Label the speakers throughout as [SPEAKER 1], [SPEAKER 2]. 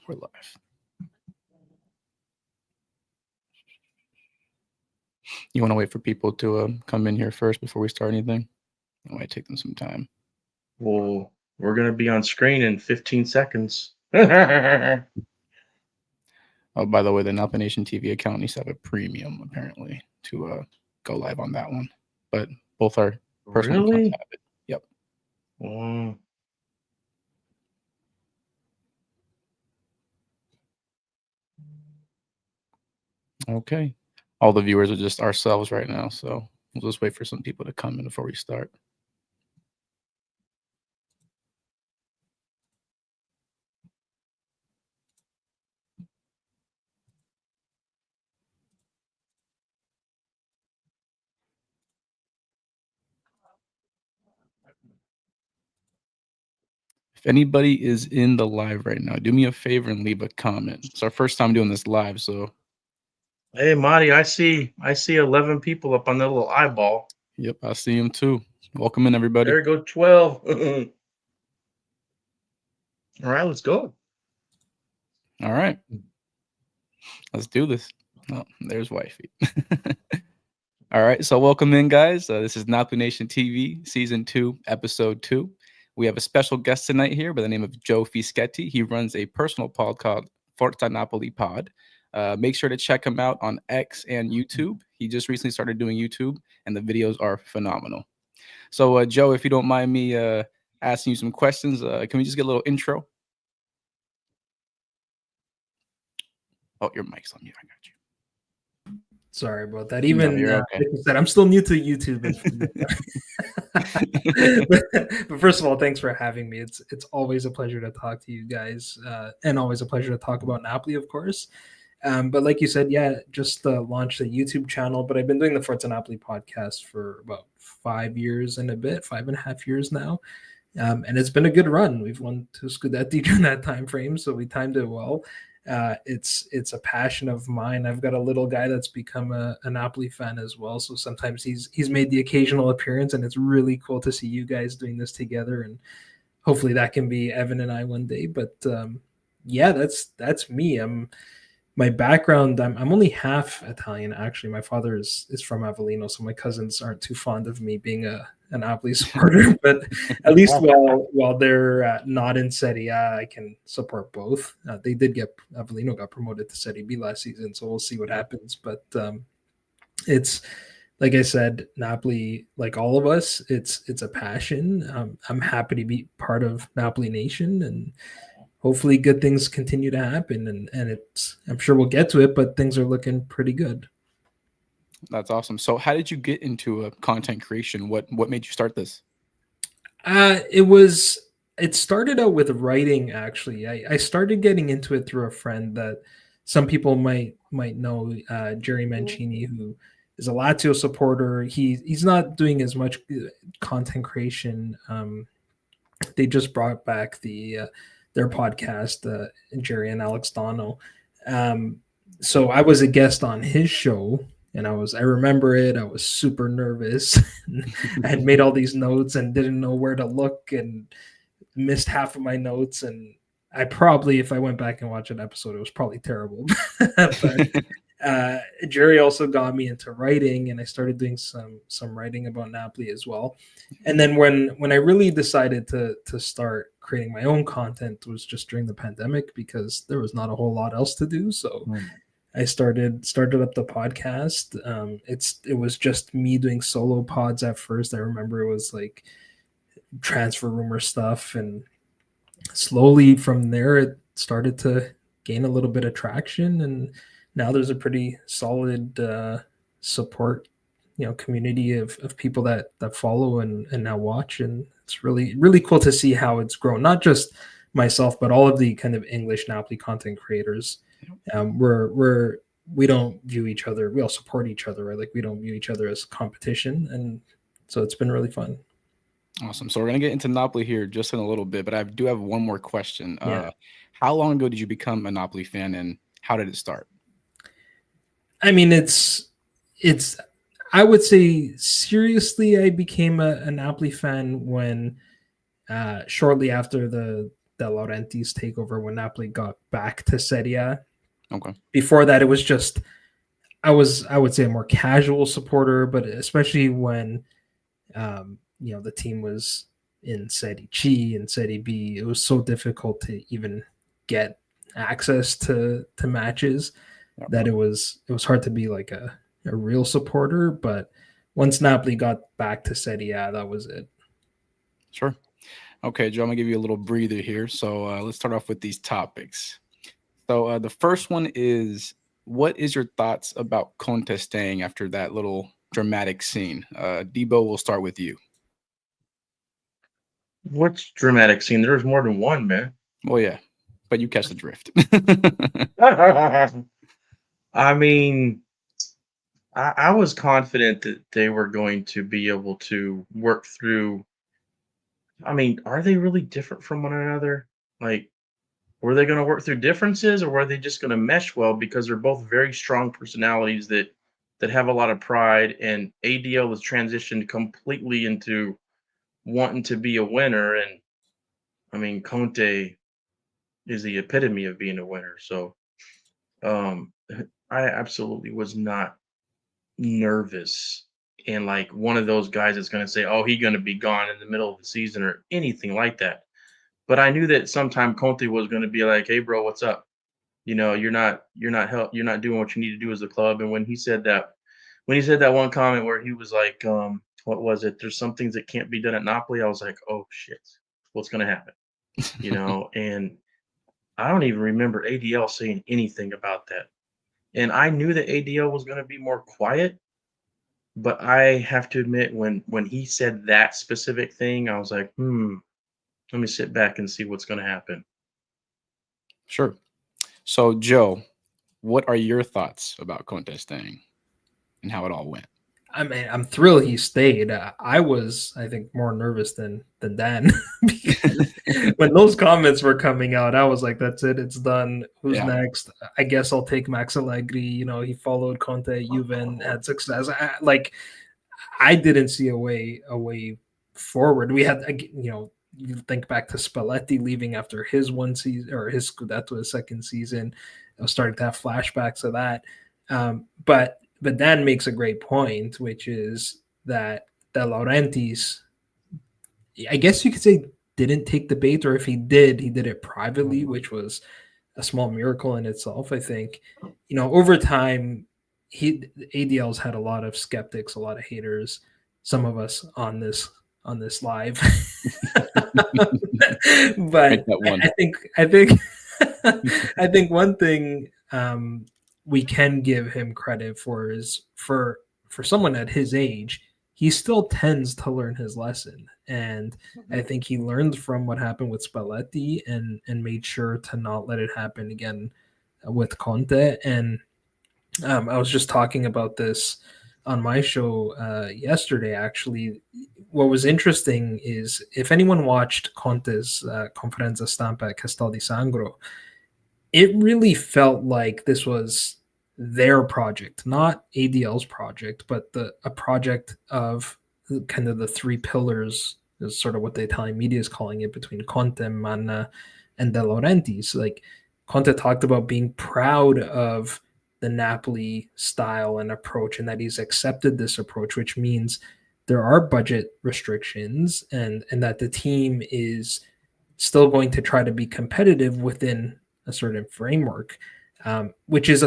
[SPEAKER 1] We're live. You want to wait for people to come in here first before we start anything? It might take them some time.
[SPEAKER 2] Well, we're going to be on screen in 15 seconds.
[SPEAKER 1] Oh, by the way, the Napa Nation TV account needs to have a premium, apparently, to go live on that one. But both our personal accounts
[SPEAKER 2] Really?
[SPEAKER 1] have it. Yep. Okay. All the viewers are just ourselves right now, so we'll just wait for some people to come in before we start. If anybody is in the live right now, do me a favor and leave a comment. It's our first time doing this live, so.
[SPEAKER 2] Hey, Marty, I see 11 people up on that little eyeball.
[SPEAKER 1] Yep, I see him too. Welcome in, everybody.
[SPEAKER 2] There go 12. All right, let's go.
[SPEAKER 1] All right. Let's do this. Oh, there's wifey. All right, so welcome in, guys. This is Napa Nation TV, Season 2, Episode 2. We have a special guest tonight here by the name of Joe Fischetti. He runs a personal pod called Forza Napoli Pod. Make sure to check him out on X and YouTube. He just recently started doing YouTube, and the videos are phenomenal. So, Joe, if you don't mind me asking you some questions, can we just get a little intro? Oh, your mic's on mute. I got you.
[SPEAKER 3] Sorry about that. Even
[SPEAKER 1] okay.
[SPEAKER 3] like you said, I'm still new to YouTube. But first of all, thanks for having me. It's always a pleasure to talk to you guys, and always a pleasure to talk about Napoli, of course. But like you said, yeah, just launched a YouTube channel. But I've been doing the Forza Napoli podcast for about 5 years and a bit, 5.5 years now. And it's been a good run. We've won 2 Scudetti during that time frame, so we timed it well. It's a passion of mine. I've got a little guy that's become a Napoli fan as well. So sometimes he's made the occasional appearance, and it's really cool to see you guys doing this together. And hopefully that can be Evan and I one day. But yeah, that's me. My background, I'm only half Italian, actually. My father is from Avellino, so my cousins aren't too fond of me being an Napoli supporter. But at least while they're not in Serie A, I can support both. They did Avellino got promoted to Serie B last season, so we'll see what happens. But it's like I said, Napoli, like all of us, it's a passion. I'm happy to be part of Napoli Nation, and hopefully good things continue to happen, and I'm sure we'll get to it, but things are looking pretty good.
[SPEAKER 1] That's awesome. So how did you get into content creation? What made you start this?
[SPEAKER 3] It started out with writing, actually. I started getting into it through a friend that some people might know, Jerry Mancini, who is a Lazio supporter. He's not doing as much content creation. They just brought back their podcast, Jerry and Alex Dono. So I was a guest on his show, and I remember it. I was super nervous. I had made all these notes and didn't know where to look and missed half of my notes. And I probably, if I went back and watched an episode, it was probably terrible. But Jerry also got me into writing, and I started doing some writing about Napoli as well. And then when I really decided to start creating my own content was just during the pandemic, because there was not a whole lot else to do. So I started up the podcast. It was just me doing solo pods at first. I remember it was like transfer rumor stuff, and slowly from there it started to gain a little bit of traction, and now there's a pretty solid support community of people that follow and now watch, and it's really, really cool to see how it's grown. Not just myself, but all of the kind of English Napoli content creators. We don't view each other, we all support each other, right? Like, we don't view each other as competition, and so it's been really fun.
[SPEAKER 1] Awesome. So we're gonna get into Napoli here just in a little bit, but I do have one more question.
[SPEAKER 3] Yeah.
[SPEAKER 1] How long ago did you become a Napoli fan, and how did it start?
[SPEAKER 3] I mean, it's I would say seriously, I became a Napoli fan when shortly after the De Laurentiis takeover when Napoli got back to Serie A.
[SPEAKER 1] Okay.
[SPEAKER 3] Before that, it was just I would say a more casual supporter, but especially when the team was in Serie C and Serie B, it was so difficult to even get access to matches that it was hard to be like a real supporter. But once Napoli got back to Serie A, that was it.
[SPEAKER 1] Sure. Okay, Joe, I'm gonna give you a little breather here. So let's start off with these topics. So the first one is, what is your thoughts about Conte staying after that little dramatic scene? Debo, we'll start with you.
[SPEAKER 2] What's dramatic scene? There's more than one, man.
[SPEAKER 1] Well, yeah, but you catch the drift.
[SPEAKER 2] I mean, I was confident that they were going to be able to work through. I mean, are they really different from one another? Like, were they going to work through differences, or were they just going to mesh well because they're both very strong personalities that have a lot of pride? And ADL has transitioned completely into wanting to be a winner, and I mean, Conte is the epitome of being a winner. So, um, I absolutely was not nervous and like one of those guys that's going to say, "Oh, he's going to be gone in the middle of the season" or anything like that. But I knew that sometime Conte was going to be like, "Hey, bro, what's up? You're not doing what you need to do as a club." And when he said that one comment where he was like, what was it? There's some things that can't be done at Napoli. I was like, "Oh shit, what's going to happen?" And I don't even remember ADL saying anything about that. And I knew that ADL was going to be more quiet, but I have to admit, when he said that specific thing, I was like, let me sit back and see what's going to happen.
[SPEAKER 1] Sure. So, Joe, what are your thoughts about Conte staying and how it all went?
[SPEAKER 3] I mean, I'm thrilled he stayed. I was, I think, more nervous than Dan because when those comments were coming out, I was like, "That's it, it's done. Who's next? I guess I'll take Max Allegri." He followed Conte at Juve and had success. I didn't see a way forward. We had, you think back to Spalletti leaving after his one season or his Scudetto, his second season. I was starting to have flashbacks of that. But Dan makes a great point, which is that De Laurentiis, I guess you could say, didn't take the bait, or if he did it privately, which was a small miracle in itself. I think, over time, ADL's had a lot of skeptics, a lot of haters, some of us on this live. But I think I think one thing we can give him credit for is for someone at his age, he still tends to learn his lesson. And I think he learned from what happened with Spalletti and made sure to not let it happen again with Conte. And I was just talking about this on my show yesterday, actually. What was interesting is, if anyone watched Conte's Conferenza Stampa at Castel di Sangro, it really felt like this was their project, not ADL's project, but a project of kind of the three pillars, is sort of what the Italian media is calling it, between Conte, Manna, and De Laurentiis. Like, Conte talked about being proud of the Napoli style and approach, and that he's accepted this approach, which means there are budget restrictions, and that the team is still going to try to be competitive within a certain framework, which is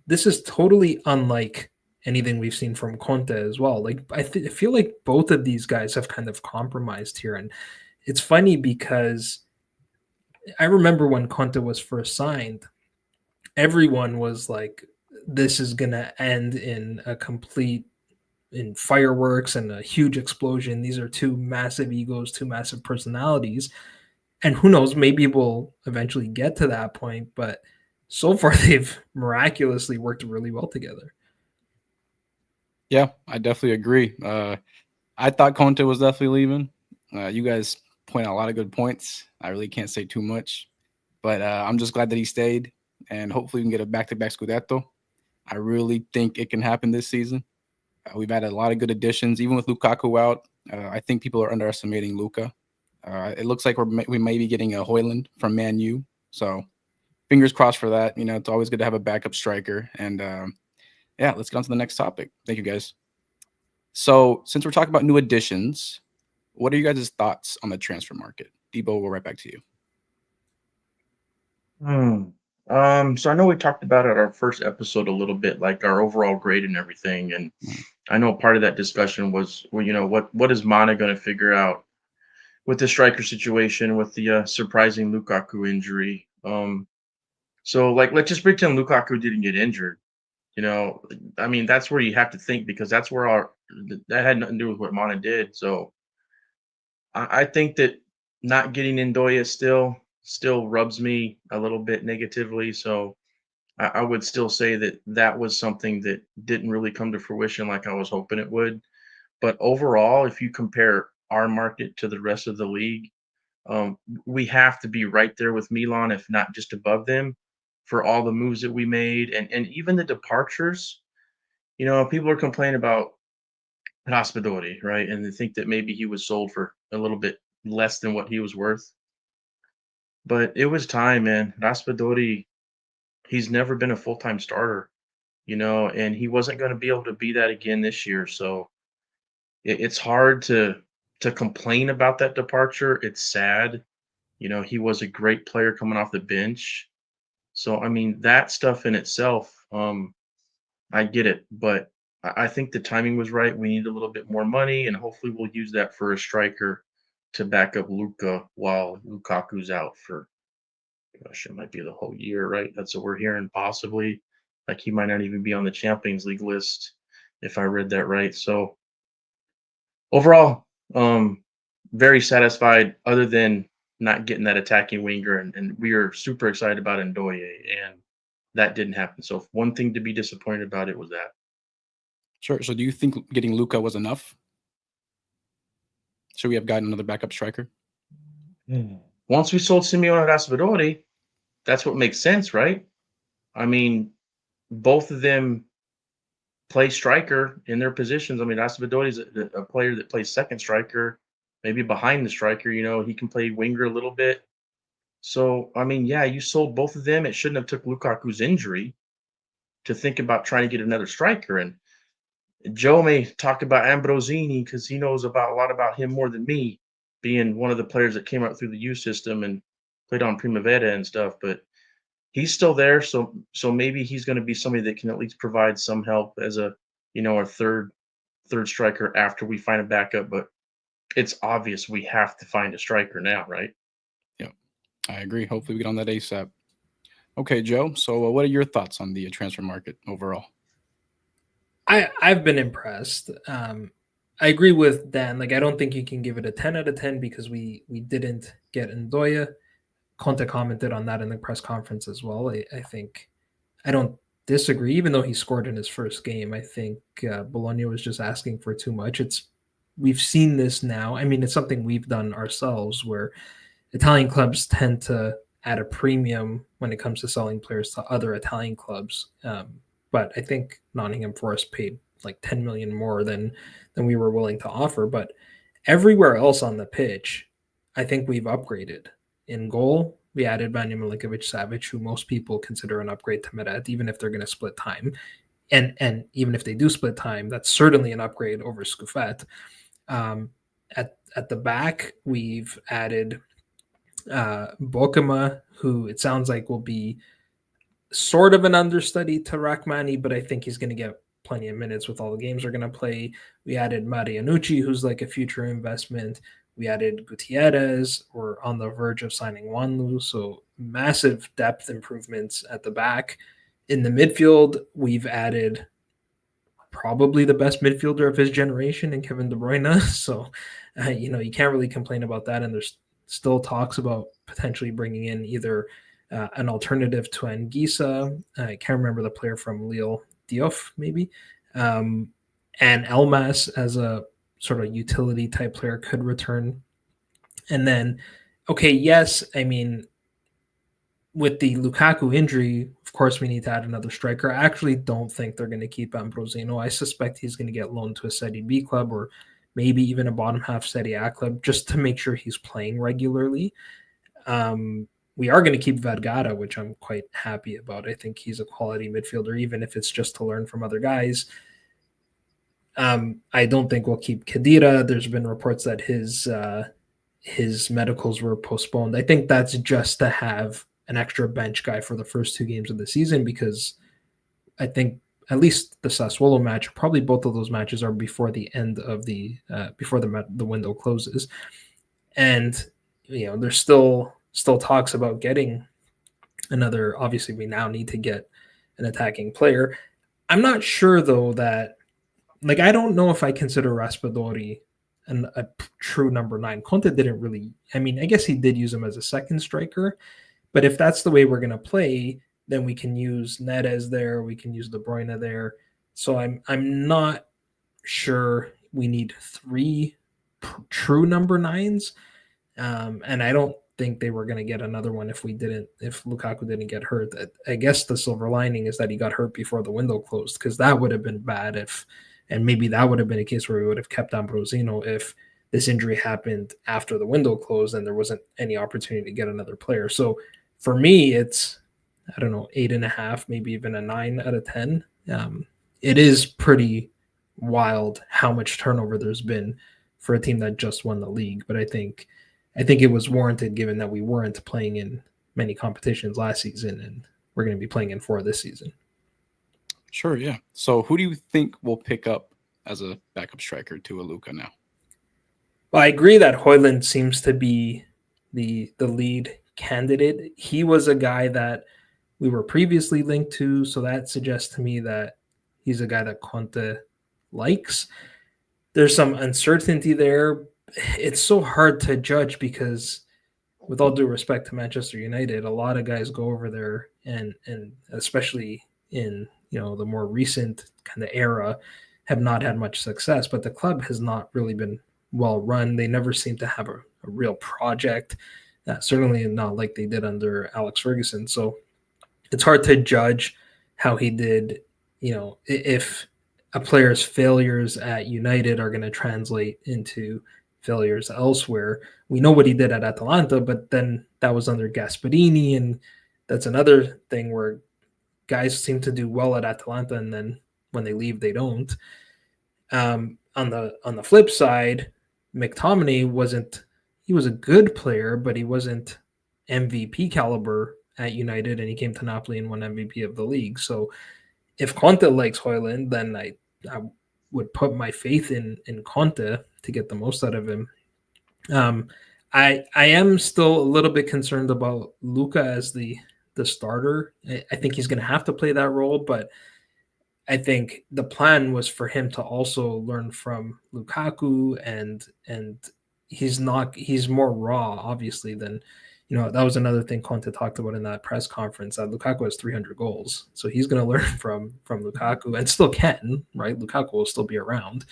[SPEAKER 3] this is totally unlike anything we've seen from Conte as well. Like, I feel like both of these guys have kind of compromised here. And it's funny because I remember when Conte was first signed, everyone was like, this is going to end in fireworks and a huge explosion. These are two massive egos, two massive personalities. And who knows, maybe we'll eventually get to that point, but so far they've miraculously worked really well together.
[SPEAKER 1] Yeah, I definitely agree. I thought Conte was definitely leaving. You guys point out a lot of good points. I really can't say too much, but I'm just glad that he stayed, and hopefully we can get a back-to-back Scudetto. I really think it can happen this season. We've had a lot of good additions, even with Lukaku out. I think people are underestimating Luka. It looks like we may be getting a Hoyland from Man U. So fingers crossed for that. You know, it's always good to have a backup striker. And yeah, let's get on to the next topic. Thank you, guys. So since we're talking about new additions, what are you guys' thoughts on the transfer market? Debo, we'll right back to you.
[SPEAKER 2] So I know we talked about it our first episode a little bit, like our overall grade and everything. And I know part of that discussion was, well, you know, what is Mana going to figure out with the striker situation, with the surprising Lukaku injury? So like, let's just pretend Lukaku didn't get injured. You know, I mean, that's where you have to think, because that's where that had nothing to do with what Mana did. So I think that not getting Ndoye still rubs me a little bit negatively. So I would still say that was something that didn't really come to fruition like I was hoping it would. But overall, if you compare our market to the rest of the league, we have to be right there with Milan, if not just above them, for all the moves that we made, and even the departures. You know, people are complaining about Raspadori, right? And they think that maybe he was sold for a little bit less than what he was worth. But it was time, man. Raspadori, he's never been a full-time starter, you know, and he wasn't going to be able to be that again this year. So it's hard to complain about that departure. It's sad. You know, he was a great player coming off the bench. So I mean, that stuff in itself, I get it, but I think the timing was right. We need a little bit more money, and hopefully we'll use that for a striker to back up Luka while Lukaku's out for, gosh, it might be the whole year, right? That's what we're hearing, possibly. Like he might not even be on the Champions League list, if I read that right. So overall, very satisfied, other than not getting that attacking winger, and we are super excited about Ndoye, and that didn't happen. So one thing to be disappointed about it was that.
[SPEAKER 1] Sure. So do you think getting Luka was enough? Should we have gotten another backup striker?
[SPEAKER 2] Once we sold Simeone Raspadori, that's what makes sense, right? I mean, both of them play striker in their positions. I mean, Raspadori is a player that plays second striker, maybe behind the striker. You know, he can play winger a little bit. So, I mean, yeah, you sold both of them. It shouldn't have took Lukaku's injury to think about trying to get another striker. And Joe may talk about Ambrosini because he knows about a lot about him more than me, being one of the players that came out through the U system and played on Primavera and stuff. But he's still there, so maybe he's going to be somebody that can at least provide some help as a, you know, our third striker after we find a backup. But it's obvious we have to find a striker now, right?
[SPEAKER 1] Yeah, I agree. Hopefully we get on that ASAP. Okay, Joe. So what are your thoughts on the transfer market overall?
[SPEAKER 3] I've been impressed. I agree with Dan. Like, I don't think you can give it a 10 out of 10 because we didn't get Ndoye. Conte commented on that in the press conference as well. I think I don't disagree, even though he scored in his first game. I think Bologna was just asking for too much. We've seen this now. I mean, it's something we've done ourselves, where Italian clubs tend to add a premium when it comes to selling players to other Italian clubs. But I think Nottingham Forest paid like 10 million more than we were willing to offer. But everywhere else on the pitch, I think we've upgraded. In goal, we added Vanya Milinkovic-Savic, who most people consider an upgrade to Meret, even if they're going to split time. And even if they do split time, that's certainly an upgrade over Scuffet. At the back, we've added Bokema, who it sounds like will be sort of an understudy to Rachmani, but I think he's going to get plenty of minutes with all the games they're going to play. We added Marianucci, who's like a future investment. We added Gutierrez. We're on the verge of signing Wanlu, so massive depth improvements at the back. In the midfield, we've added probably the best midfielder of his generation in Kevin De Bruyne. So, you can't really complain about that. And there's still talks about potentially bringing in either an alternative to Anguissa. I can't remember the player from Lille, Diouf maybe. And Elmas as a sort of utility type player could return. And then, okay, yes, I mean, with the Lukaku injury, of course, we need to add another striker. I actually don't think they're going to keep Ambrosino. I suspect he's going to get loaned to a Serie B club or maybe even a bottom half Serie A club, just to make sure he's playing regularly. We are going to keep Vergara, which I'm quite happy about. I think he's a quality midfielder, even if it's just to learn from other guys. I don't think we'll keep Khedira. There's been reports that his medicals were postponed. I think that's just to have an extra bench guy for the first 2 games of the season, because I think at least the Sassuolo match, probably both of those matches are before the end of before the window closes, and there's still talks about getting another. Obviously, we now need to get an attacking player. I'm not sure though that, like, I don't know if I consider Raspadori a true number 9. Conte didn't really. I mean, I guess he did use him as a second striker, but if that's the way we're going to play, then we can use Neres there. We can use De Bruyne there. So I'm not sure we need 3 true number 9s, and I don't think they were going to get another one if Lukaku didn't get hurt. I guess the silver lining is that he got hurt before the window closed, because that would have been bad and maybe that would have been a case where we would have kept Ambrosino if this injury happened after the window closed and there wasn't any opportunity to get another player. So for me, it's, I don't know, 8.5, maybe even a 9 out of 10. It is pretty wild how much turnover there's been for a team that just won the league. But I think it was warranted, given that we weren't playing in many competitions last season and we're going to be playing in 4 this season.
[SPEAKER 1] Sure, yeah. So who do you think will pick up as a backup striker to Aluka now?
[SPEAKER 3] Well, I agree that Højlund seems to be the lead candidate. He was a guy that we were previously linked to, so that suggests to me that he's a guy that Conte likes. There's some uncertainty there. It's so hard to judge because, with all due respect to Manchester United, a lot of guys go over there and especially in the more recent kind of era, have not had much success. But the club has not really been well run. They never seem to have a real project. Certainly not like they did under Alex Ferguson. So it's hard to judge how he did. If a player's failures at United are going to translate into failures elsewhere. We know what he did at Atalanta, but then that was under Gasperini, and that's another thing where guys seem to do well at Atalanta, and then when they leave, they don't. On the flip side, McTominay he was a good player, but he wasn't MVP caliber at United, and he came to Napoli and won MVP of the league. So if Conte likes Højlund, then I would put my faith in Conte to get the most out of him. I am still a little bit concerned about Luka as the starter. I think he's going to have to play that role, but I think the plan was for him to also learn from Lukaku, and he's more raw, obviously, than that was another thing Conte talked about in that press conference, that Lukaku has 300 goals. So he's going to learn from Lukaku, and still can, right? Lukaku will still be around.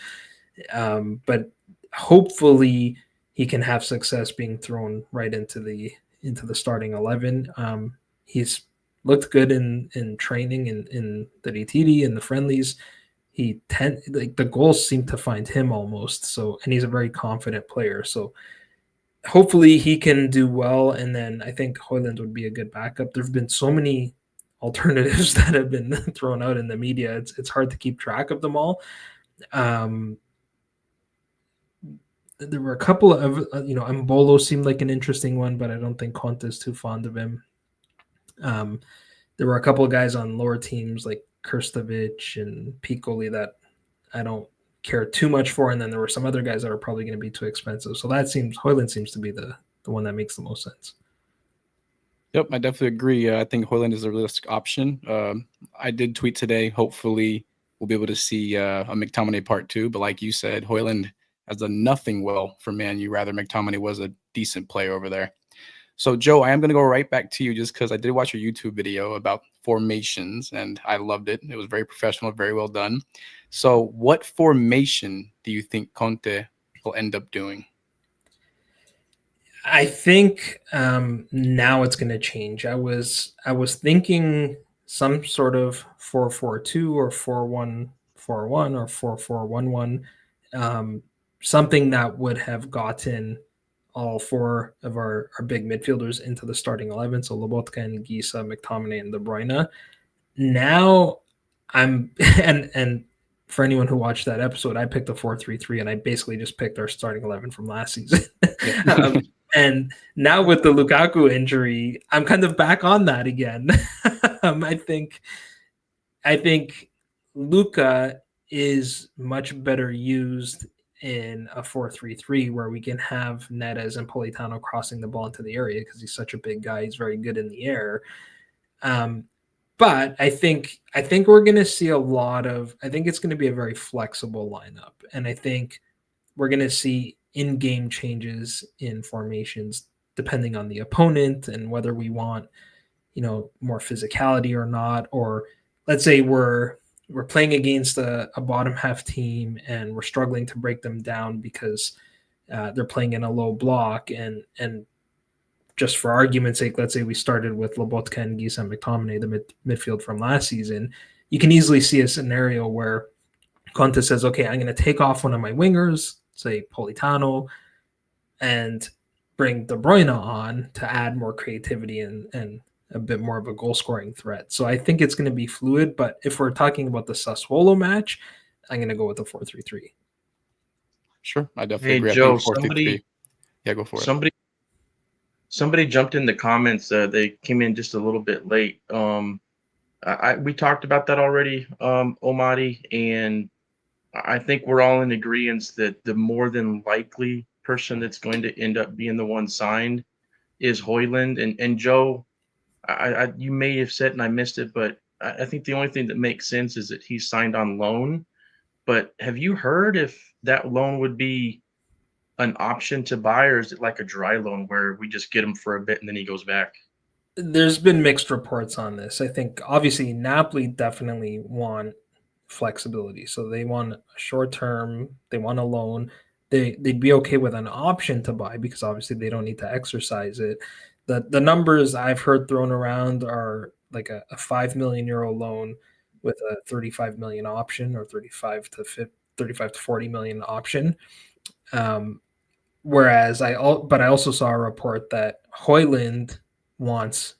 [SPEAKER 3] But hopefully he can have success being thrown right into the starting 11. He's looked good in training in the DTD and the friendlies. The goals seem to find him almost. So, and he's a very confident player. So hopefully he can do well. And then I think Højlund would be a good backup. There've been so many alternatives that have been thrown out in the media. It's hard to keep track of them all. There were a couple of, Mbolo seemed like an interesting one, but I don't think Conte is too fond of him. There were a couple of guys on lower teams like Krstovic and Piccoli that I don't care too much for, and then there were some other guys that are probably going to be too expensive. So Højlund seems to be the one that makes the most sense.
[SPEAKER 1] Yep, I definitely agree. I think Højlund is a realistic option. I did tweet today. Hopefully, we'll be able to see a McTominay part 2. But like you said, Højlund has done nothing well for Man U. Rather, McTominay was a decent player over there. So, Joe, I am going to go right back to you just because I did watch your YouTube video about formations, and I loved it. It was very professional, very well done. So what formation do you think Conte will end up doing?
[SPEAKER 3] I think now it's going to change. I was thinking some sort of 4-4-2 or 4-1-4-1 or 4-4-1-1. something that would have gotten all four of our big midfielders into the starting 11. So Lobotka and Gisa, McTominay, and De Bruyne. Now I'm and for anyone who watched that episode, I picked a 4-3-3, and I basically just picked our starting 11 from last season. And now with the Lukaku injury, I'm kind of back on that again. I think Luka is much better used in a 4-3-3 where we can have Neres and Politano crossing the ball into the area because he's such a big guy. He's very good in the air. But I think we're going to see a lot of. I think it's going to be a very flexible lineup, and I think we're going to see in-game changes in formations depending on the opponent and whether we want, more physicality or not. Or let's say we're playing against a bottom half team and we're struggling to break them down because they're playing in a low block and just for argument's sake, let's say we started with Lobotka and Gisa and McTominay, the midfield from last season. You can easily see a scenario where Conte says, okay, I'm going to take off one of my wingers, say Politano, and bring De Bruyne on to add more creativity and a bit more of a goal-scoring threat. So I think it's going to be fluid, but if we're talking about the Sassuolo match, I'm going to go with the 4-3-3.
[SPEAKER 1] Sure, I definitely
[SPEAKER 2] Hey
[SPEAKER 1] agree.
[SPEAKER 2] Joe,
[SPEAKER 1] I think 4-3-3. Yeah, go for it.
[SPEAKER 2] Somebody jumped in the comments. They came in just a little bit late. We talked about that already, Omadi, and I think we're all in agreement that the more than likely person that's going to end up being the one signed is Hoyland. And Joe, you may have said and I missed it, but I think the only thing that makes sense is that he's signed on loan. But have you heard if that loan would be an option to buy, or is it like a dry loan where we just get him for a bit and then he goes back?
[SPEAKER 3] There's been mixed reports on this. I think obviously Napoli definitely want flexibility. So they want a short term, they want a loan. They'd be okay with an option to buy because obviously they don't need to exercise it. The numbers I've heard thrown around are like a 5 million euro loan with a 35 million option or 35 to 40 million option. Whereas I also saw a report that Hoyland wants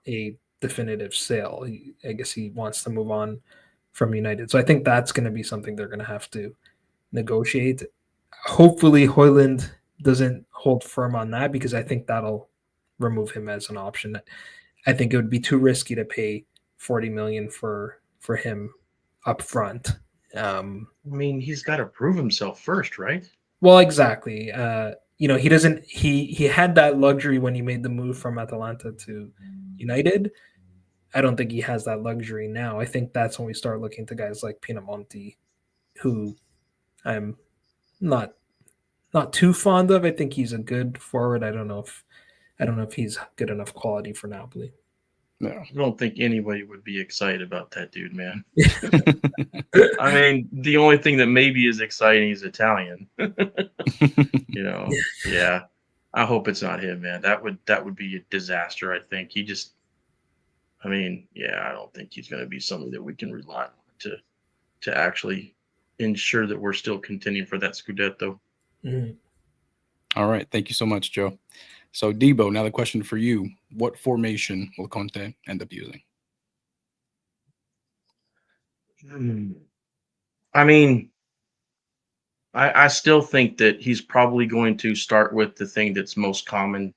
[SPEAKER 3] a definitive sale. I guess he wants to move on from United. So I think that's going to be something they're going to have to negotiate. Hopefully Hoyland doesn't hold firm on that because I think that'll remove him as an option. I think it would be too risky to pay 40 million for him up front.
[SPEAKER 2] I mean, he's got to prove himself first, right?
[SPEAKER 3] Well, exactly. He doesn't. He had that luxury when he made the move from Atalanta to United. I don't think he has that luxury now. I think that's when we start looking to guys like Pinamonti, who I'm not too fond of. I think he's a good forward. I don't know if he's good enough quality for Napoli.
[SPEAKER 1] No.
[SPEAKER 2] I don't think anybody would be excited about that dude, man. I mean, the only thing that maybe is exciting is Italian. Yeah. I hope it's not him, man. That would be a disaster. I think I don't think he's going to be something that we can rely on to actually ensure that we're still contending for that Scudetto.
[SPEAKER 3] Mm-hmm.
[SPEAKER 1] All right, thank you so much, Joe. So, Debo, now the question for you: what formation will Conte end up using?
[SPEAKER 2] I mean, I still think that he's probably going to start with the thing that's most common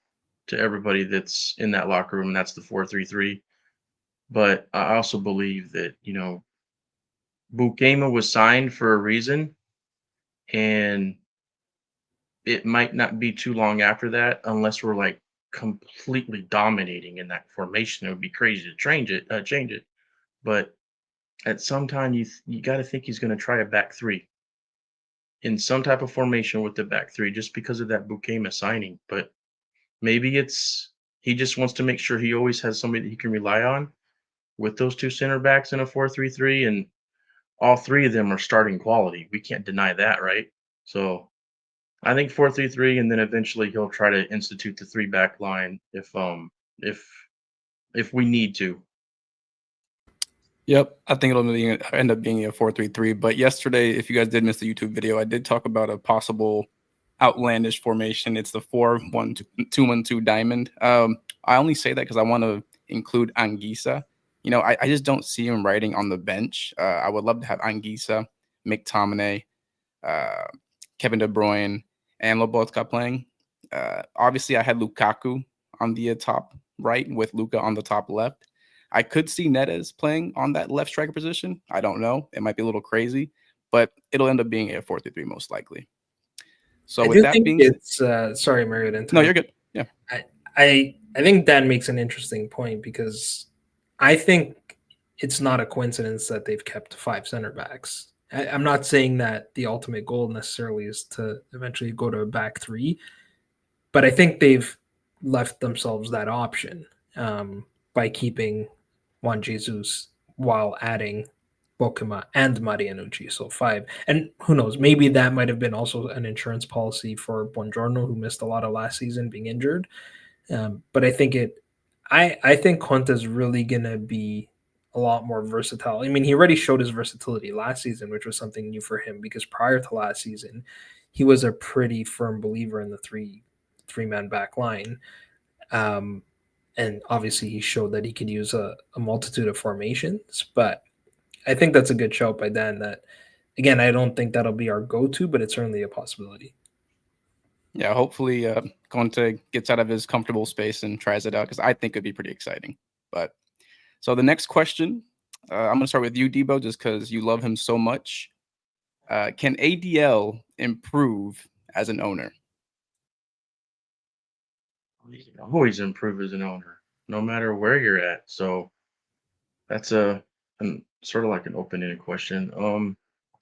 [SPEAKER 2] to everybody that's in that locker room, and that's the 4-3-3. But I also believe that, Bukema was signed for a reason, and it might not be too long after that, unless we're like completely dominating in that formation. It would be crazy to change it. But at some time, you got to think he's going to try a back three in some type of formation with the back three, just because of that Bukema signing. But maybe he just wants to make sure he always has somebody that he can rely on with those two center backs in a 4-3-3, and all three of them are starting quality. We can't deny that, right? So I think 4-3-3, and then eventually he'll try to institute the three back line if we need to.
[SPEAKER 1] Yep, I think end up being a 4-3-3. But yesterday, if you guys did miss the YouTube video, I did talk about a possible outlandish formation. It's the 4-1-2-1-2 diamond. I only say that because I want to include Anguissa. You know, I just don't see him riding on the bench. I would love to have Anguissa, McTominay, uh, Kevin De Bruyne, and Lobotka playing. Obviously, I had Lukaku on the top right with Luka on the top left. I could see Neres playing on that left striker position. I don't know. It might be a little crazy, but it'll end up being a 4-3-3 most likely. So
[SPEAKER 3] I
[SPEAKER 1] with
[SPEAKER 3] do
[SPEAKER 1] that
[SPEAKER 3] think
[SPEAKER 1] being said,
[SPEAKER 3] it's sorry, Mario, to
[SPEAKER 1] no,
[SPEAKER 3] interrupt.
[SPEAKER 1] you're good. Yeah.
[SPEAKER 3] I think Dan makes an interesting point because I think it's not a coincidence that they've kept 5 center backs. I'm not saying that the ultimate goal necessarily is to eventually go to a back 3, but I think they've left themselves that option by keeping Juan Jesus while adding Bokuma and Marianucci, so 5. And who knows, maybe that might have been also an insurance policy for Buongiorno, who missed a lot of last season being injured. But I think I think Conte's really gonna be a lot more versatile. I mean, he already showed his versatility last season, which was something new for him because prior to last season, he was a pretty firm believer in the three-man back line. And obviously he showed that he could use a multitude of formations, but I think that's a good shout by Dan that again, I don't think that'll be our go-to, but it's certainly a possibility.
[SPEAKER 1] Yeah, hopefully Conte gets out of his comfortable space and tries it out because I think it'd be pretty exciting. But so the next question, I'm going to start with you, Debo, just because you love him so much. Can ADL improve as an owner?
[SPEAKER 2] You can always improve as an owner, no matter where you're at. So that's sort of like an open-ended question.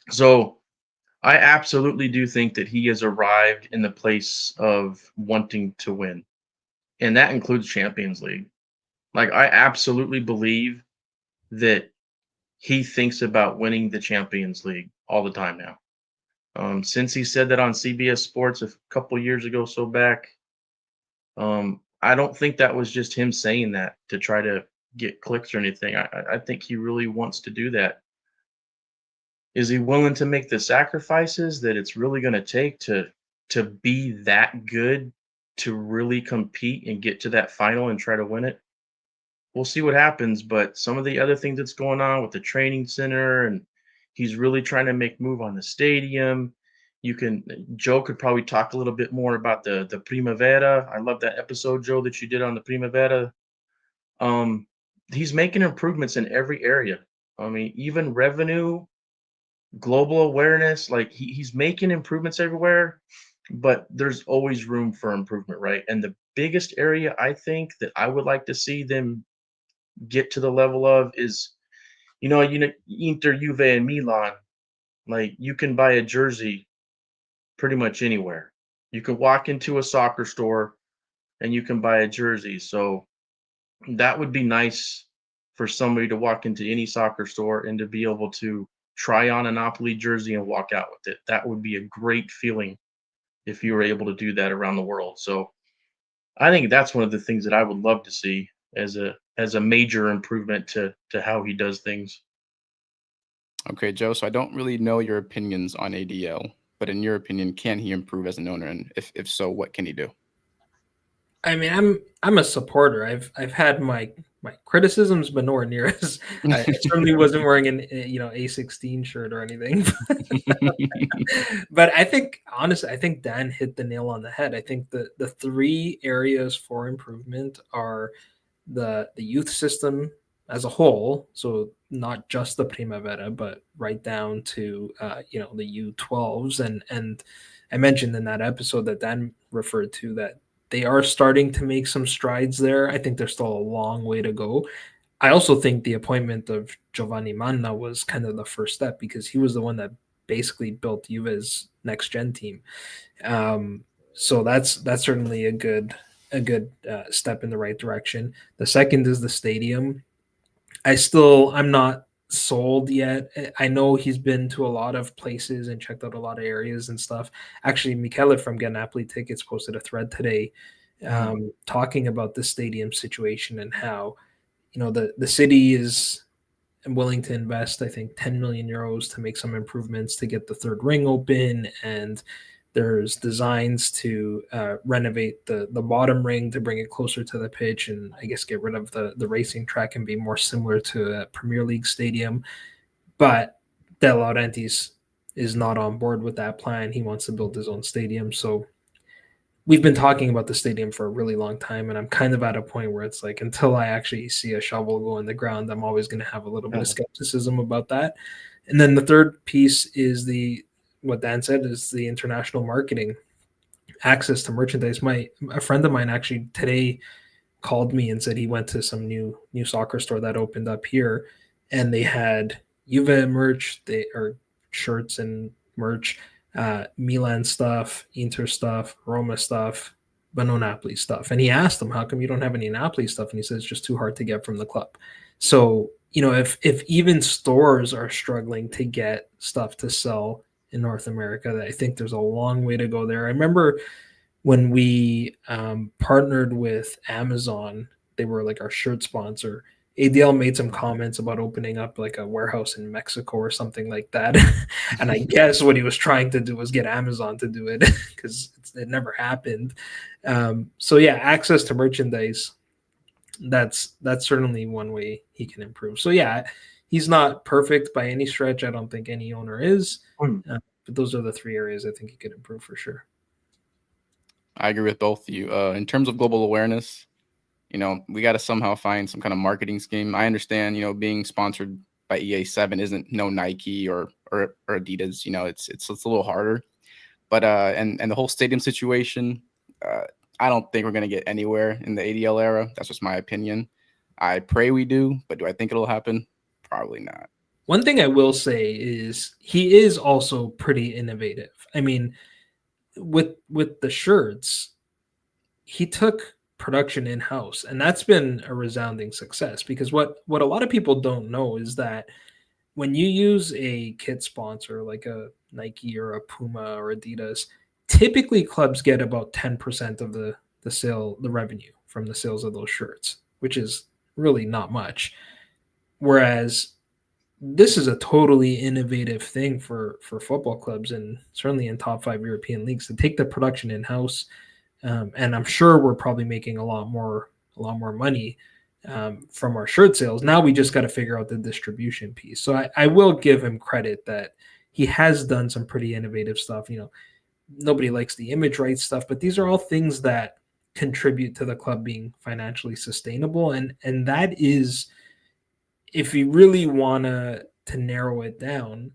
[SPEAKER 2] So I absolutely do think that he has arrived in the place of wanting to win, and that includes Champions League. Like I absolutely believe that he thinks about winning the Champions League all the time now. Since he said that on CBS Sports a couple years ago, so back, I don't think that was just him saying that to try to get clicks or anything. I think he really wants to do that. Is he willing to make the sacrifices that it's really going to take to be that good to really compete and get to that final and try to win it? We'll see what happens, but some of the other things that's going on with the training center and he's really trying to make move on the stadium. Joe could probably talk a little bit more about the Primavera. I love that episode, Joe, that you did on the Primavera. Um, he's making improvements in every area. I mean, even revenue, global awareness, like he's making improvements everywhere, but there's always room for improvement, right? And the biggest area I think that I would like to see them get to the level of is, Inter, Juve, and Milan. Like you can buy a jersey pretty much anywhere. You can walk into a soccer store and you can buy a jersey. So that would be nice for somebody to walk into any soccer store and to be able to try on a Napoli jersey and walk out with it. That would be a great feeling if you were able to do that around the world. So I think that's one of the things that I would love to see as a major improvement to how he does things.
[SPEAKER 1] Okay, Joe. So I don't really know your opinions on ADL, but in your opinion, can he improve as an owner? And if so, what can he do?
[SPEAKER 3] I mean, I'm a supporter. I've had my criticisms, but nowhere near as I certainly wasn't wearing an A16 shirt or anything. But I think honestly, I think Dan hit the nail on the head. I think the 3 areas for improvement are the youth system as a whole, so not just the Primavera, but right down to the U12s, and I mentioned in that episode that Dan referred to that they are starting to make some strides there. I think there's still a long way to go. I also think the appointment of Giovanni Manna was kind of the first step because he was the one that basically built Juve's next gen team. So that's certainly a good step in the right direction. The second is the stadium. I'm not sold yet. I know he's been to a lot of places and checked out a lot of areas and stuff. Actually, Michele from Get Napoli Tickets posted a thread today talking about the stadium situation and how the city is willing to invest, I think, 10 million euros to make some improvements to get the third ring open. And there's designs to renovate the bottom ring to bring it closer to the pitch and I guess get rid of the racing track and be more similar to a Premier League stadium. But De Laurentiis is not on board with that plan. He wants to build his own stadium. So we've been talking about the stadium for a really long time, and I'm kind of at a point where it's like until I actually see a shovel go in the ground, I'm always going to have a little bit of skepticism about that. And then the third piece is the what Dan said is the international marketing access to merchandise. A friend of mine actually today called me and said he went to some new soccer store that opened up here, and they had Juve merch, or shirts and merch, Milan stuff, Inter stuff, Roma stuff, but no Napoli stuff. And he asked them, "How come you don't have any Napoli stuff?" And he said it's just too hard to get from the club. So if even stores are struggling to get stuff to sell in North America, I think there's a long way to go there. I remember when we partnered with Amazon, they were like our shirt sponsor. ADL made some comments about opening up like a warehouse in Mexico or something like that. And I guess what he was trying to do was get Amazon to do it because it never happened. So yeah, access to merchandise, that's certainly one way he can improve. So yeah, he's not perfect by any stretch. I don't think any owner is. But those are the three areas I think he could improve for sure.
[SPEAKER 1] I agree with both of you. In terms of global awareness, we got to somehow find some kind of marketing scheme. I understand, being sponsored by EA7 isn't no Nike or Adidas. It's a little harder. But and the whole stadium situation, I don't think we're gonna get anywhere in the ADL era. That's just my opinion. I pray we do, but do I think it'll happen? Probably not.
[SPEAKER 3] One thing I will say is he is also pretty innovative. I mean, with the shirts, he took production in house, and that's been a resounding success. Because what a lot of people don't know is that when you use a kit sponsor like a Nike or a Puma or Adidas, typically clubs get about 10% of the revenue from the sales of those shirts, which is really not much. Whereas this is a totally innovative thing for football clubs and certainly in top 5 European leagues to take the production in house. And I'm sure we're probably making a lot more money from our shirt sales. Now we just got to figure out the distribution piece. So I will give him credit that he has done some pretty innovative stuff. Nobody likes the image rights stuff, but these are all things that contribute to the club being financially sustainable. And that is, if you really want to narrow it down,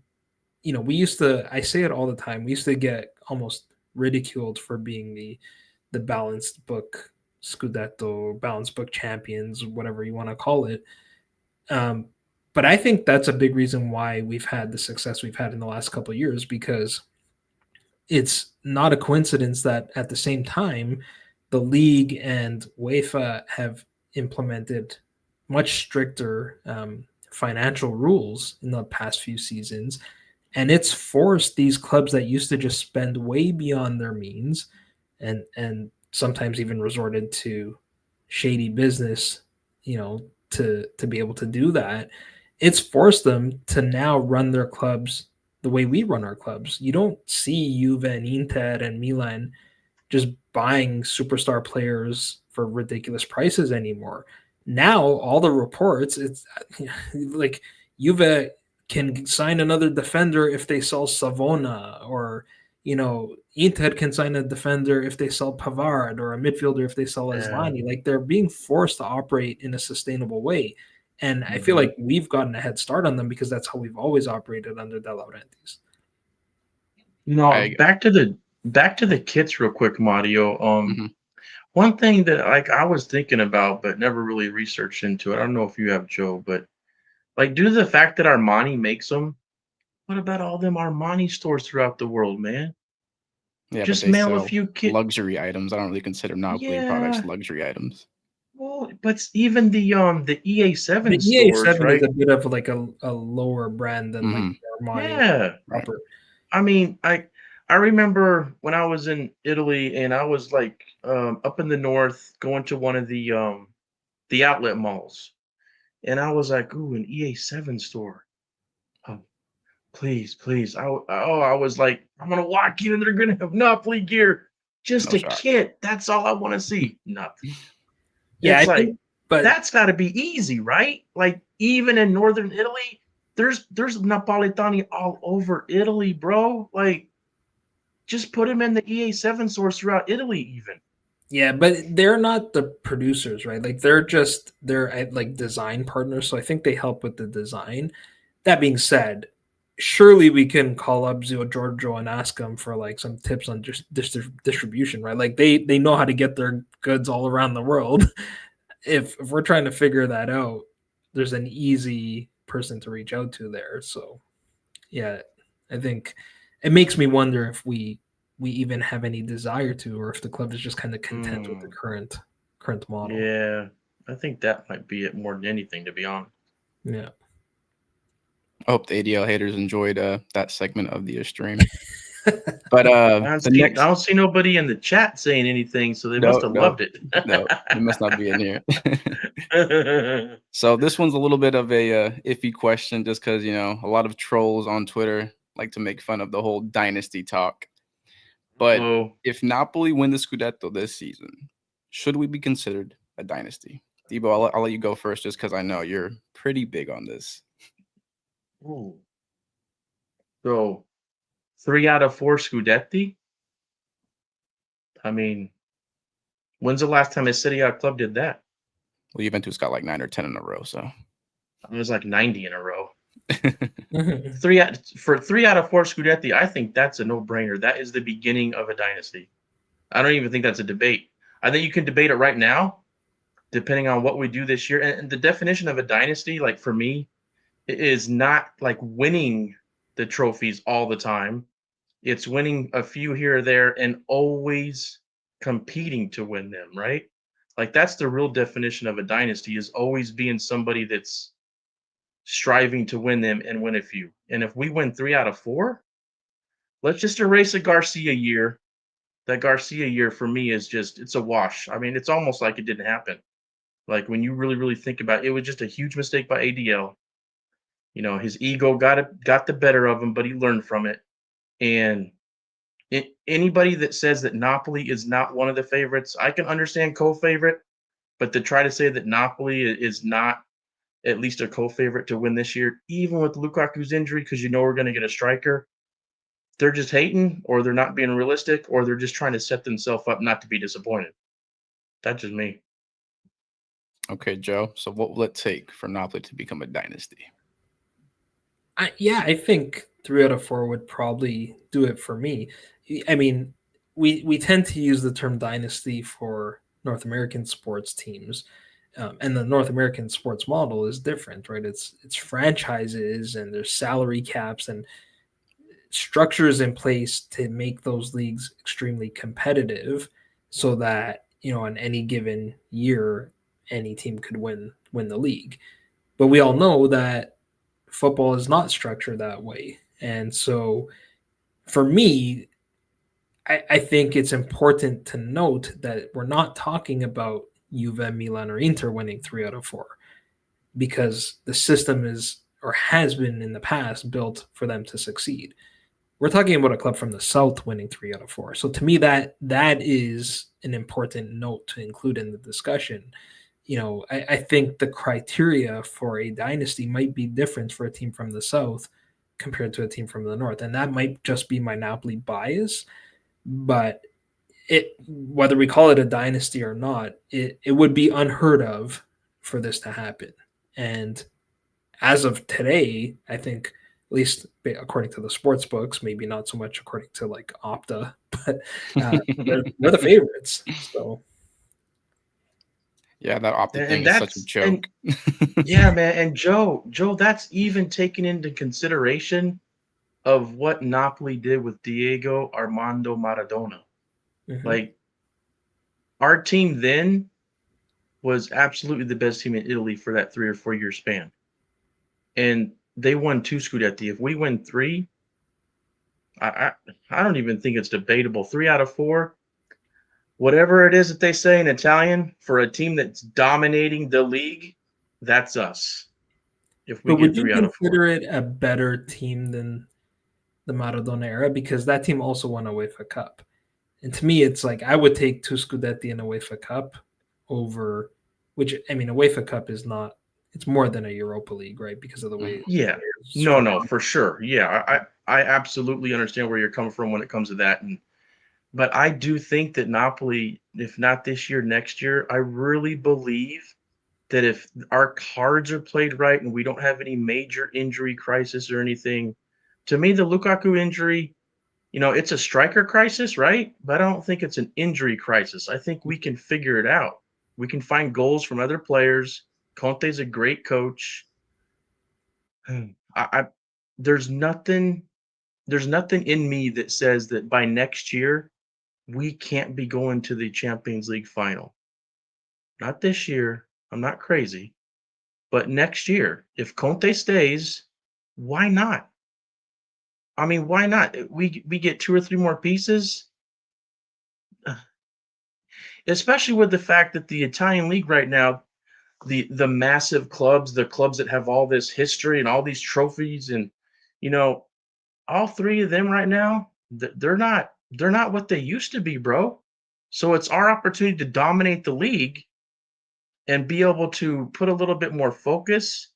[SPEAKER 3] I say it all the time, we used to get almost ridiculed for being the balanced book Scudetto, balanced book champions, whatever you want to call it. But I think that's a big reason why we've had the success we've had in the last couple of years, because it's not a coincidence that at the same time, the league and UEFA have implemented much stricter financial rules in the past few seasons. And it's forced these clubs that used to just spend way beyond their means and sometimes even resorted to shady business, to be able to do that. It's forced them to now run their clubs the way we run our clubs. You don't see Juve and Inter and Milan just buying superstar players for ridiculous prices anymore. Now all the reports, it's like Juve can sign another defender if they sell Savona, or Inter can sign a defender if they sell Pavard, or a midfielder if they sell Asllani. Like, they're being forced to operate in a sustainable way. And I feel like we've gotten a head start on them because that's how we've always operated under De Laurentiis.
[SPEAKER 2] Back to the kits real quick, Mario. One thing that I was thinking about but never really researched into it. I don't know if you have, Joe, but due to the fact that Armani makes them, what about all them Armani stores throughout the world, man?
[SPEAKER 1] Yeah,
[SPEAKER 2] Just
[SPEAKER 1] but they
[SPEAKER 2] mail a
[SPEAKER 1] sell
[SPEAKER 2] few kits.
[SPEAKER 1] luxury items. I don't really consider Napoli products luxury items.
[SPEAKER 2] Well, but even the EA7
[SPEAKER 3] The
[SPEAKER 2] stores,
[SPEAKER 3] EA7 is
[SPEAKER 2] right?
[SPEAKER 3] a bit of like a lower brand than like Armani.
[SPEAKER 2] Yeah.
[SPEAKER 3] Proper.
[SPEAKER 2] I mean, I remember when I was in Italy and I was up in the north going to one of the outlet malls. and I was like, "Ooh, an EA7 store. Oh, please, please." I was like, "I'm gonna walk in and they're gonna have Napoli gear, just
[SPEAKER 1] No
[SPEAKER 2] a
[SPEAKER 1] shot.
[SPEAKER 2] kit. That's all I want to see." Nothing.
[SPEAKER 3] Yeah,
[SPEAKER 2] It's
[SPEAKER 3] I
[SPEAKER 2] like
[SPEAKER 3] think, but
[SPEAKER 2] that's got to be easy, right? Like even in northern Italy, there's Napolitani all over Italy, bro. Like just put them in the EA7 stores throughout Italy, even.
[SPEAKER 3] yeah, but they're not the producers, right? Like they're like design partners, so I think they help with the design. That being said, surely we can call up Zio Giorgio and ask them for like some tips on just distribution, right? Like they know how to get their goods all around the world. If we're trying to figure that out, there's an easy person to reach out to there. So yeah, I think it makes me wonder if we even have any desire to, or if the club is just kind of content with the
[SPEAKER 2] Hmm.
[SPEAKER 3] current model.
[SPEAKER 2] Yeah, I think that might be it more than anything, to be honest.
[SPEAKER 3] Yeah.
[SPEAKER 1] I hope the ADL haters enjoyed that segment of the stream. But
[SPEAKER 2] I
[SPEAKER 1] the
[SPEAKER 2] I
[SPEAKER 1] next
[SPEAKER 2] don't see nobody in the chat saying anything, so they must
[SPEAKER 1] no,
[SPEAKER 2] have
[SPEAKER 1] no,
[SPEAKER 2] loved it.
[SPEAKER 1] no, they must not be in here. So this one's a little bit of a iffy question, just because a lot of trolls on Twitter like to make fun of the whole dynasty talk. But
[SPEAKER 2] Oh,
[SPEAKER 1] if Napoli win the Scudetto this season, should we be considered a dynasty? Debo, I'll let you go first, just because I know you're pretty big on this.
[SPEAKER 2] ooh. So 3 out of 4 Scudetti. I mean, when's the last time a City A club did that?
[SPEAKER 1] Well, Juventus got like 9 or 10 in a row, so.
[SPEAKER 2] It was like 90 in a row.
[SPEAKER 3] Mhm.
[SPEAKER 2] 3 out of 4 Scudetti, I think that's a no-brainer. That is the beginning of a dynasty. I don't even think that's a debate. I think you can debate it right now, depending on what we do this year. And the definition of a dynasty, like for me, is not like winning the trophies all the time. It's winning a few here or there and always competing to win them, right? Like that's the real definition of a dynasty is always being somebody that's striving to win them and win a few. And if we win 3 out of 4, let's just erase a Garcia year. That Garcia year for me is just it's a wash. I mean, it's almost like it didn't happen. Like when you really, really think about it, it was just a huge mistake by ADL. His ego got the better of him, but he learned from it. And anybody that says that Napoli is not one of the favorites, I can understand co-favorite, but to try to say that Napoli is not at least a co-favorite to win this year, even with Lukaku's injury, because we're going to get a striker, they're just hating, or they're not being realistic, or they're just trying to set themselves up not to be disappointed. That's just me.
[SPEAKER 1] Okay, Joe. So what will it take for Napoli to become a dynasty?
[SPEAKER 3] I think 3 out of 4 would probably do it for me. I mean, we tend to use the term dynasty for North American sports teams, and the North American sports model is different, right? It's franchises and there's salary caps and structures in place to make those leagues extremely competitive, so that in any given year any team could win the league. But we all know that football is not structured that way. And so for me, I think it's important to note that we're not talking about Juve, Milan, or Inter winning 3 out of 4, because the system is or has been in the past built for them to succeed. We're talking about a club from the South winning 3 out of 4. So to me, that is an important note to include in the discussion. I think the criteria for a dynasty might be different for a team from the South compared to a team from the North. And that might just be my Napoli bias. But whether we call it a dynasty or not, it would be unheard of for this to happen. And as of today, I think, at least according to the sports books, maybe not so much according to like Opta, but we're the favorites. So
[SPEAKER 1] Yeah, that Opta thing
[SPEAKER 2] And
[SPEAKER 1] is such a
[SPEAKER 2] that's and
[SPEAKER 1] joke.
[SPEAKER 2] yeah, man. And Joe, that's even taken into consideration of what Napoli did with Diego Armando Maradona.
[SPEAKER 3] mhm.
[SPEAKER 2] Like our team then was absolutely the best team in Italy for that 3 or 4 year span. And they won 2 Scudetti. If we win 3, I, I I don't even think it's debatable. 3 out of 4, whatever it is that they say in Italian, for a team that's dominating the league, that's us. If we
[SPEAKER 3] But would
[SPEAKER 2] get
[SPEAKER 3] you
[SPEAKER 2] 3 out of 4.
[SPEAKER 3] consider it a better team than the Maradona era? Because that team also won a UEFA Cup. And to me, it's like I would take two Scudetti and a UEFA Cup over, which I mean, a UEFA Cup is not. It's more than a Europa League, right? Because of the way
[SPEAKER 2] Yeah.
[SPEAKER 3] it's
[SPEAKER 2] No,
[SPEAKER 3] structured.
[SPEAKER 2] for sure. Yeah, I absolutely understand where you're coming from when it comes to that, but I do think that Napoli, if not this year, next year, I really believe that if our cards are played right and we don't have any major injury crisis or anything, to me, the Lukaku injury, it's a striker crisis, right? But I don't think it's an injury crisis. I think we can figure it out. We can find goals from other players. Conte's a great coach. I there's nothing in me that says that by next year we can't be going to the Champions League final. Not this year. I'm not crazy, but next year, if Conte stays, why not? I mean, why not? We get 2 or 3 more pieces, especially with the fact that the Italian league right now, the massive clubs, the clubs that have all this history and all these trophies, and you know, all 3 of them right now, they're not what they used to be, bro. So it's our opportunity to dominate the league and be able to put a little bit more focus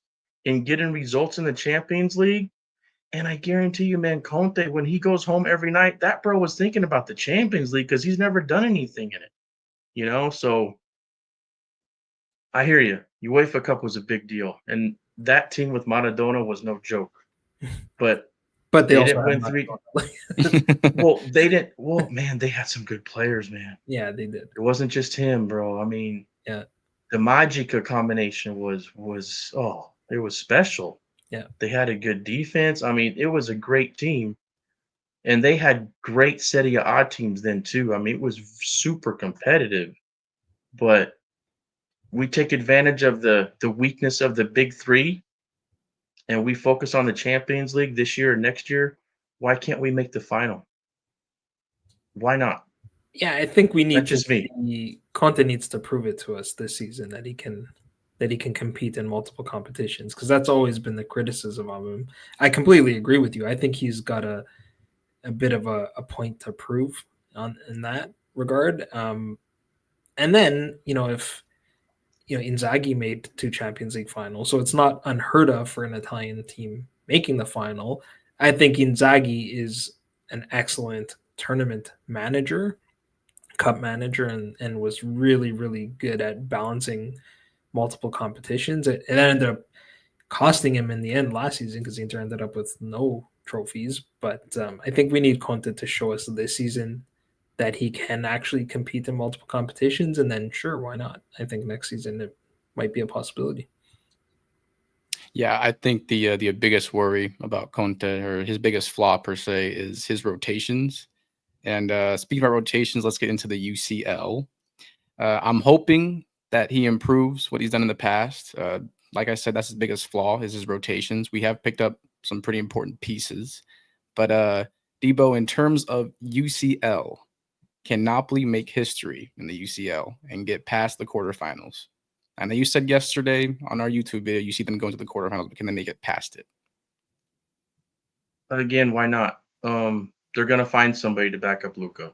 [SPEAKER 2] in getting results in the Champions League. And I guarantee you, man, Conte, when he goes home every night, that bro was thinking about the Champions League because he's never done anything in it. So I hear you. UEFA Cup was a big deal. And that team with Maradona was no joke. But
[SPEAKER 3] But they
[SPEAKER 2] they
[SPEAKER 3] also
[SPEAKER 2] didn't
[SPEAKER 3] have
[SPEAKER 2] win 3. Well, they didn't. Well, man, they had some good players, man.
[SPEAKER 3] yeah, they did.
[SPEAKER 2] It wasn't just him, bro. I mean,
[SPEAKER 3] Yeah,
[SPEAKER 2] the Magica combination it was special.
[SPEAKER 3] yeah.
[SPEAKER 2] They had a good defense. I mean, it was a great team, and they had great Serie A teams then too. I mean, it was super competitive, but we take advantage of the weakness of the big 3, and we focus on the Champions League this year and next year. Why can't we make the final? Why not?
[SPEAKER 3] Yeah, I think we need
[SPEAKER 2] That's
[SPEAKER 3] to
[SPEAKER 2] just me.
[SPEAKER 3] see Conte needs to prove it to us this season that he can compete in multiple competitions because that's always been the criticism of him. I completely agree with you. I think he's got a bit of a point to prove on in that regard. And then if Inzaghi made 2 Champions League finals, so it's not unheard of for an Italian team making the final. I think Inzaghi is an excellent tournament manager, cup manager, and was really, really good at balancing multiple competitions. It ended up costing him in the end last season because Inter ended up with no trophies. But I think we need Conte to show us this season that he can actually compete in multiple competitions, and then sure, why not? I think next season it might be a possibility.
[SPEAKER 1] Yeah, I think the biggest worry about Conte, or his biggest flaw per se, is his rotations. And speaking about rotations, let's get into the UCL. I'm hoping that he improves what he's done in the past. Like I said, that's his biggest flaw is his rotations. We have picked up some pretty important pieces, but Debo, in terms of UCL, can Napoli make history in the UCL and get past the quarterfinals? I know you said yesterday on our YouTube video you see them going to the quarterfinals, but can they make it past it?
[SPEAKER 2] Again, why not? They're gonna find somebody to back up Luca.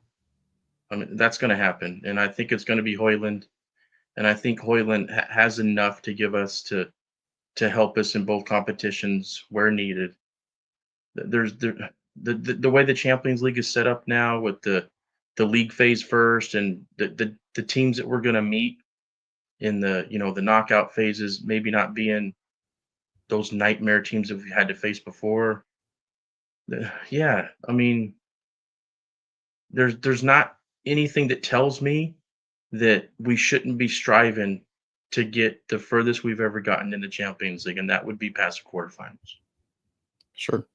[SPEAKER 2] I mean, that's gonna happen, and I think it's gonna be Hoyland. And I think Hoyland has enough to give us to help us in both competitions where needed. There's the way the Champions League is set up now with the league phase first, and the teams that we're going to meet in the knockout phases maybe not being those nightmare teams that we had to face before. Yeah, I mean, there's not anything that tells me that we shouldn't be striving to get the furthest we've ever gotten in the Champions League, and that would be past the quarterfinals.
[SPEAKER 1] Sure.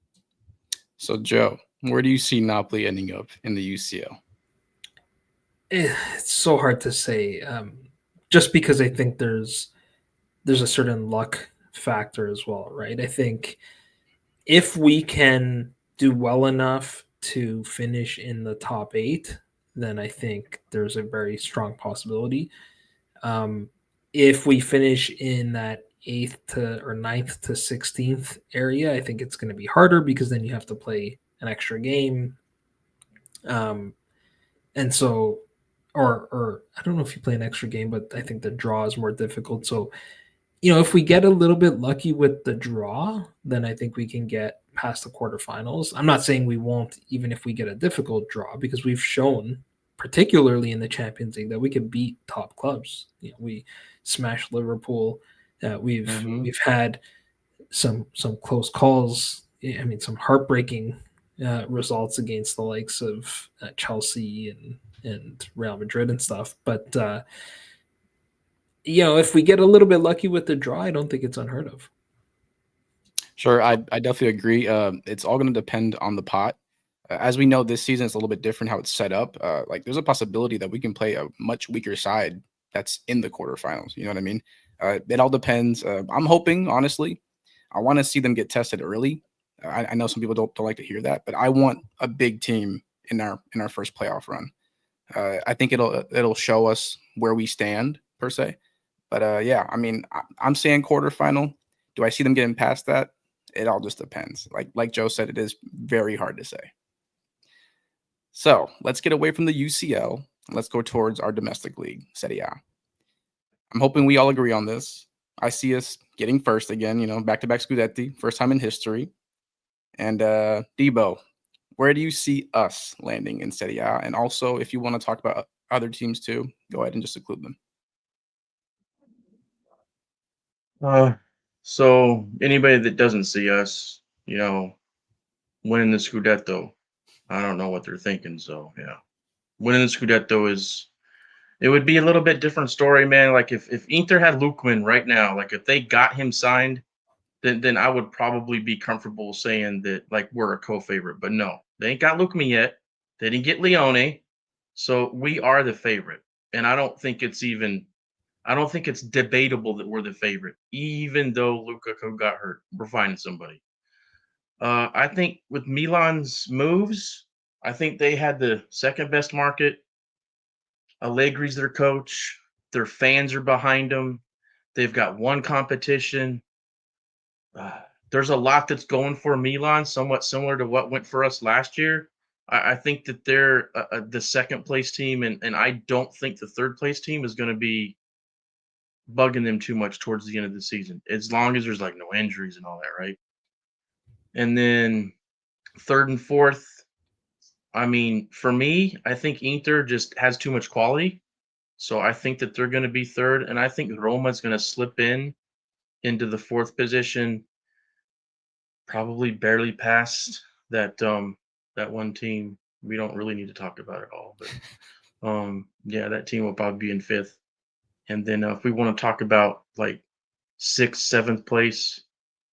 [SPEAKER 1] So, Joe, where do you see Napoli ending up in the UCL?
[SPEAKER 3] It's so hard to say, just because I think there's a certain luck factor as well, right? I think if we can do well enough to finish in the top 8, then I think there's a very strong possibility. If we finish in that 8th to or 9th to 16th area, I think it's going to be harder because then you have to play an extra game. And so, or I don't know if you play an extra game, but I think the draw is more difficult. So, if we get a little bit lucky with the draw, then I think we can get past the quarterfinals. I'm not saying we won't, even if we get a difficult draw, because we've shown, particularly in the Champions League, that we can beat top clubs. We smashed Liverpool. We've had some close calls. I mean, some heartbreaking results against the likes of Chelsea and Real Madrid and stuff. But if we get a little bit lucky with the draw, I don't think it's unheard of.
[SPEAKER 1] Sure, I definitely agree. It's all going to depend on the pot. As we know, this season it's a little bit different how it's set up. Like there's a possibility that we can play a much weaker side that's in the quarterfinals. You know what I mean? It all depends. I'm hoping, honestly, I want to see them get tested early. I know some people don't like to hear that, but I want a big team in our first playoff run. I think it'll show us where we stand per se. But yeah, I mean, I'm saying quarterfinal. Do I see them getting past that? It all just depends. Like Joe said, it is very hard to say. So let's get away from the UCL and let's go towards our domestic league, Serie A. I'm hoping we all agree on this. I see us getting first again, back-to-back Scudetti, first time in history. And Debo, where do you see us landing in Serie A? And also, if you want to talk about other teams too, go ahead and just include them.
[SPEAKER 2] So anybody that doesn't see us, winning the Scudetto, I don't know what they're thinking. So yeah, winning the Scudetto it would be a little bit different story, man. Like if Inter had Lukman right now, like if they got him signed, then I would probably be comfortable saying that like we're a co-favorite. But no, they ain't got Lukman yet. They didn't get Leone, so we are the favorite. And I don't think it's debatable that we're the favorite, even though Lukaku got hurt. We're finding somebody. I think with Milan's moves, I think they had the second best market. Allegri's their coach. Their fans are behind them. They've got one competition. There's a lot that's going for Milan, somewhat similar to what went for us last year. I think that they're the second place team, and I don't think the third place team is going to be bugging them too much towards the end of the season, as long as there's like no injuries and all that, right? And then third and fourth, I mean, for me, I think Inter just has too much quality. So I think that they're going to be third, and I think Roma is going to slip into the fourth position, probably barely past that one team we don't really need to talk about at all. But yeah, that team will probably be in fifth. And then if we want to talk about like sixth, seventh place,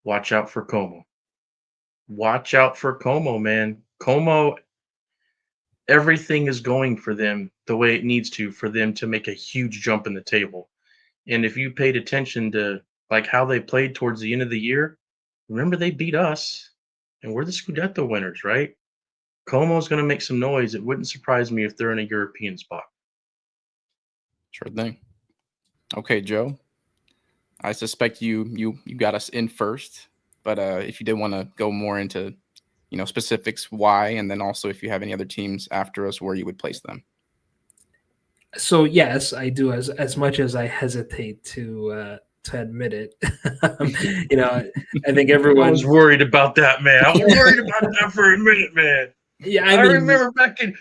[SPEAKER 2] watch out for Como. Watch out for Como, man. Como, everything is going for them the way it needs to for them to make a huge jump in the table. And if you paid attention to like how they played towards the end of the year, remember they beat us and we're the Scudetto winners, right? Como's going to make some noise. It wouldn't surprise me if they're in a European spot.
[SPEAKER 1] Sure thing. Okay, Joe. I suspect you got us in first, but if you did want to go more into, specifics why, and then also if you have any other teams after us, where you would place them.
[SPEAKER 3] So yes, I do. As much as I hesitate to admit it, I think everyone.
[SPEAKER 2] I was worried about that, man. I was worried about that for a minute, man.
[SPEAKER 3] Yeah,
[SPEAKER 2] I remember back in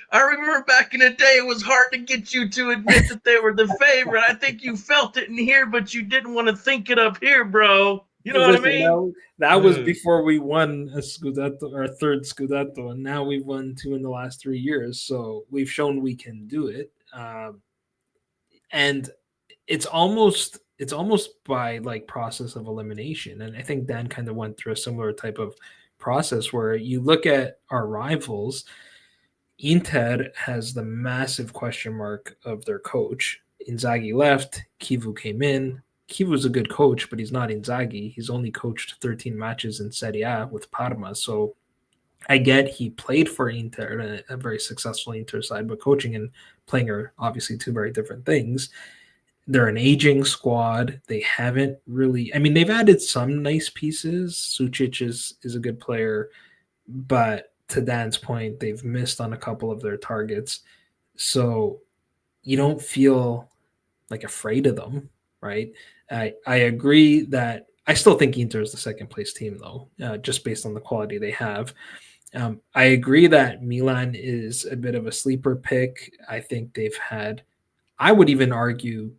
[SPEAKER 2] the day, it was hard to get you to admit that they were the favorite. I think you felt it in here, but you didn't want to think it up here, bro. You know what I mean?
[SPEAKER 3] That was before we won a Scudetto, our third Scudetto, and now we've won 2 in the last 3 years. So we've shown we can do it, and it's almost by like process of elimination. And I think Dan kind of went through a similar type of process where you look at our rivals. Inter has the massive question mark of their coach. Inzaghi left, Kivu came in. Kivu's a good coach, but he's not Inzaghi. He's only coached 13 matches in Serie A with Parma. So I get he played for Inter, a very successful Inter side, but coaching and playing are obviously two very different things. They're an aging squad. They haven't really. I mean, they've added some nice pieces. Sucic is a good player, but to Dan's point, they've missed on a couple of their targets. So you don't feel like afraid of them, right? I agree that I still think Inter is the second place team though, just based on the quality they have. I agree that Milan is a bit of a sleeper pick. I think they've had, I would even argue,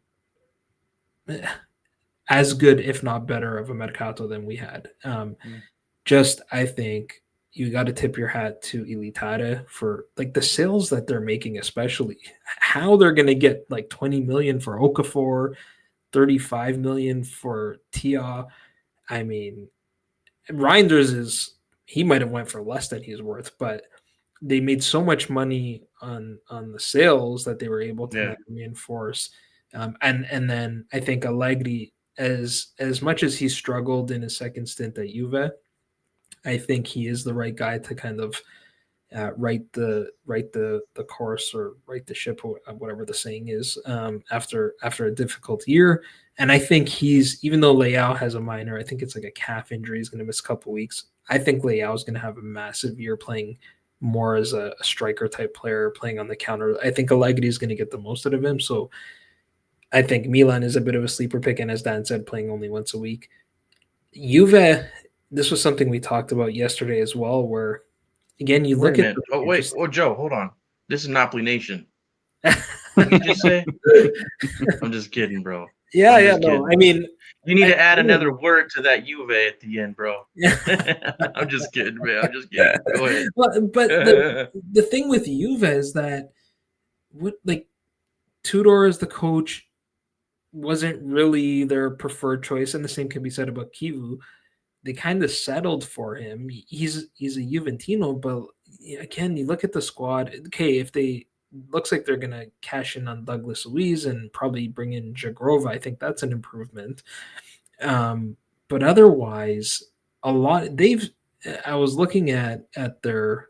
[SPEAKER 3] as good, if not better, of a Mercato than we had. Just, I think you got to tip your hat to Elitare for like the sales that they're making, especially how they're going to get like 20 million for Okafor, 35 million for Tia. I mean, Reinders he might have went for less than he's worth, but they made so much money on the sales that they were able to then reinforce. And then I think Allegri, as much as he struggled in his second stint at Juve, I think he is the right guy to kind of right the course or right the ship, or whatever the saying is, after a difficult year. And I think he's, even though Leao has a minor, I think it's like a calf injury, he's going to miss a couple weeks. I think Leao is going to have a massive year playing more as a striker type player, playing on the counter. I think Allegri is going to get the most out of him. So I think Milan is a bit of a sleeper pick, and as Dan said, playing only once a week. Juve, this was something we talked about yesterday as well, where again, you look at.
[SPEAKER 2] Oh wait, Joe, hold on. This is Napoli Nation. What did you just say? I'm just kidding, bro.
[SPEAKER 3] Yeah. No, I mean,
[SPEAKER 2] you need to add another word to that Juve at the end, bro. I'm just kidding, man. I'm just kidding. Go ahead.
[SPEAKER 3] But the thing with Juve is that Tudor as the coach wasn't really their preferred choice, and the same can be said about Kivu. They kind of settled for him. He's a Juventino, but again, you look at the squad. Okay, if they looks like they're gonna cash in on Douglas Luiz and probably bring in Jagrova, I think that's an improvement. But otherwise, a lot they've. I was looking at their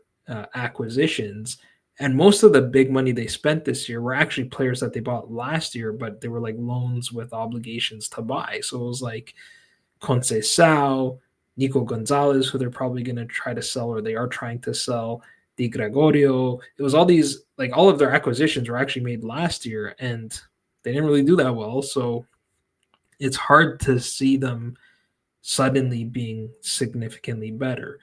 [SPEAKER 3] acquisitions, and most of the big money they spent this year were actually players that they bought last year, but they were like loans with obligations to buy. So it was like Conceição, Nico Gonzalez, who they're probably going to try to sell, or they are trying to sell, Di Gregorio. It was all these, like all of their acquisitions were actually made last year, and they didn't really do that well. So it's hard to see them suddenly being significantly better.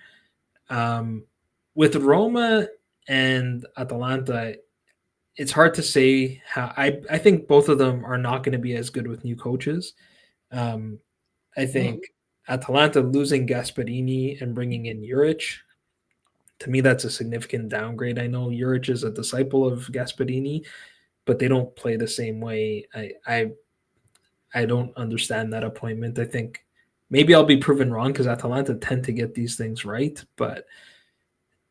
[SPEAKER 3] With Roma and Atalanta, it's hard to say how. I think both of them are not going to be as good with new coaches. I think Atalanta losing Gasperini and bringing in Juric, to me, that's a significant downgrade. I know Juric is a disciple of Gasperini, but they don't play the same way. I don't understand that appointment. I think maybe I'll be proven wrong because Atalanta tend to get these things right, but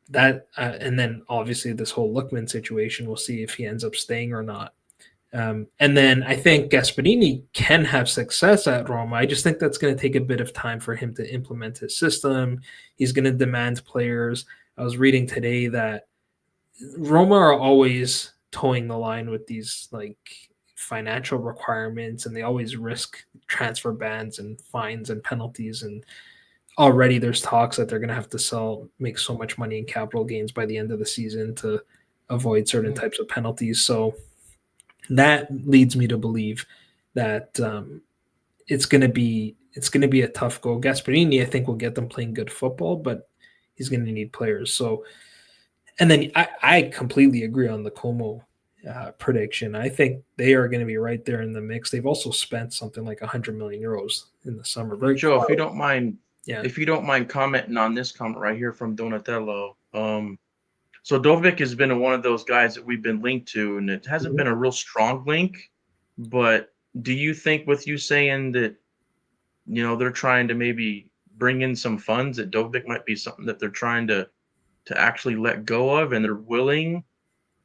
[SPEAKER 3] that and then obviously this whole Lookman situation, we'll see if he ends up staying or not. And then I think Gasperini can have success at Roma. I just think that's going to take a bit of time for him to implement his system. He's going to demand players. I was reading today that Roma are always towing the line with these like financial requirements, and they always risk transfer bans and fines and penalties. And already there's talks that they're going to have to make so much money in capital gains by the end of the season to avoid certain types of penalties. So that leads me to believe that it's going to be a tough go. Gasperini, I think, will get them playing good football, but he's going to need players. So, and then I completely agree on the Como prediction. I think they are going to be right there in the mix. They've also spent something like 100 million euros in the summer. Very
[SPEAKER 2] Joe,
[SPEAKER 3] quiet.
[SPEAKER 2] if you don't mind commenting on this comment right here from Donatello. So Dovbyk has been one of those guys that we've been linked to, and it hasn't been a real strong link. But do you think, with you saying that, they're trying to maybe bring in some funds, that Dovbyk might be something that they're trying to actually let go of, and they're willing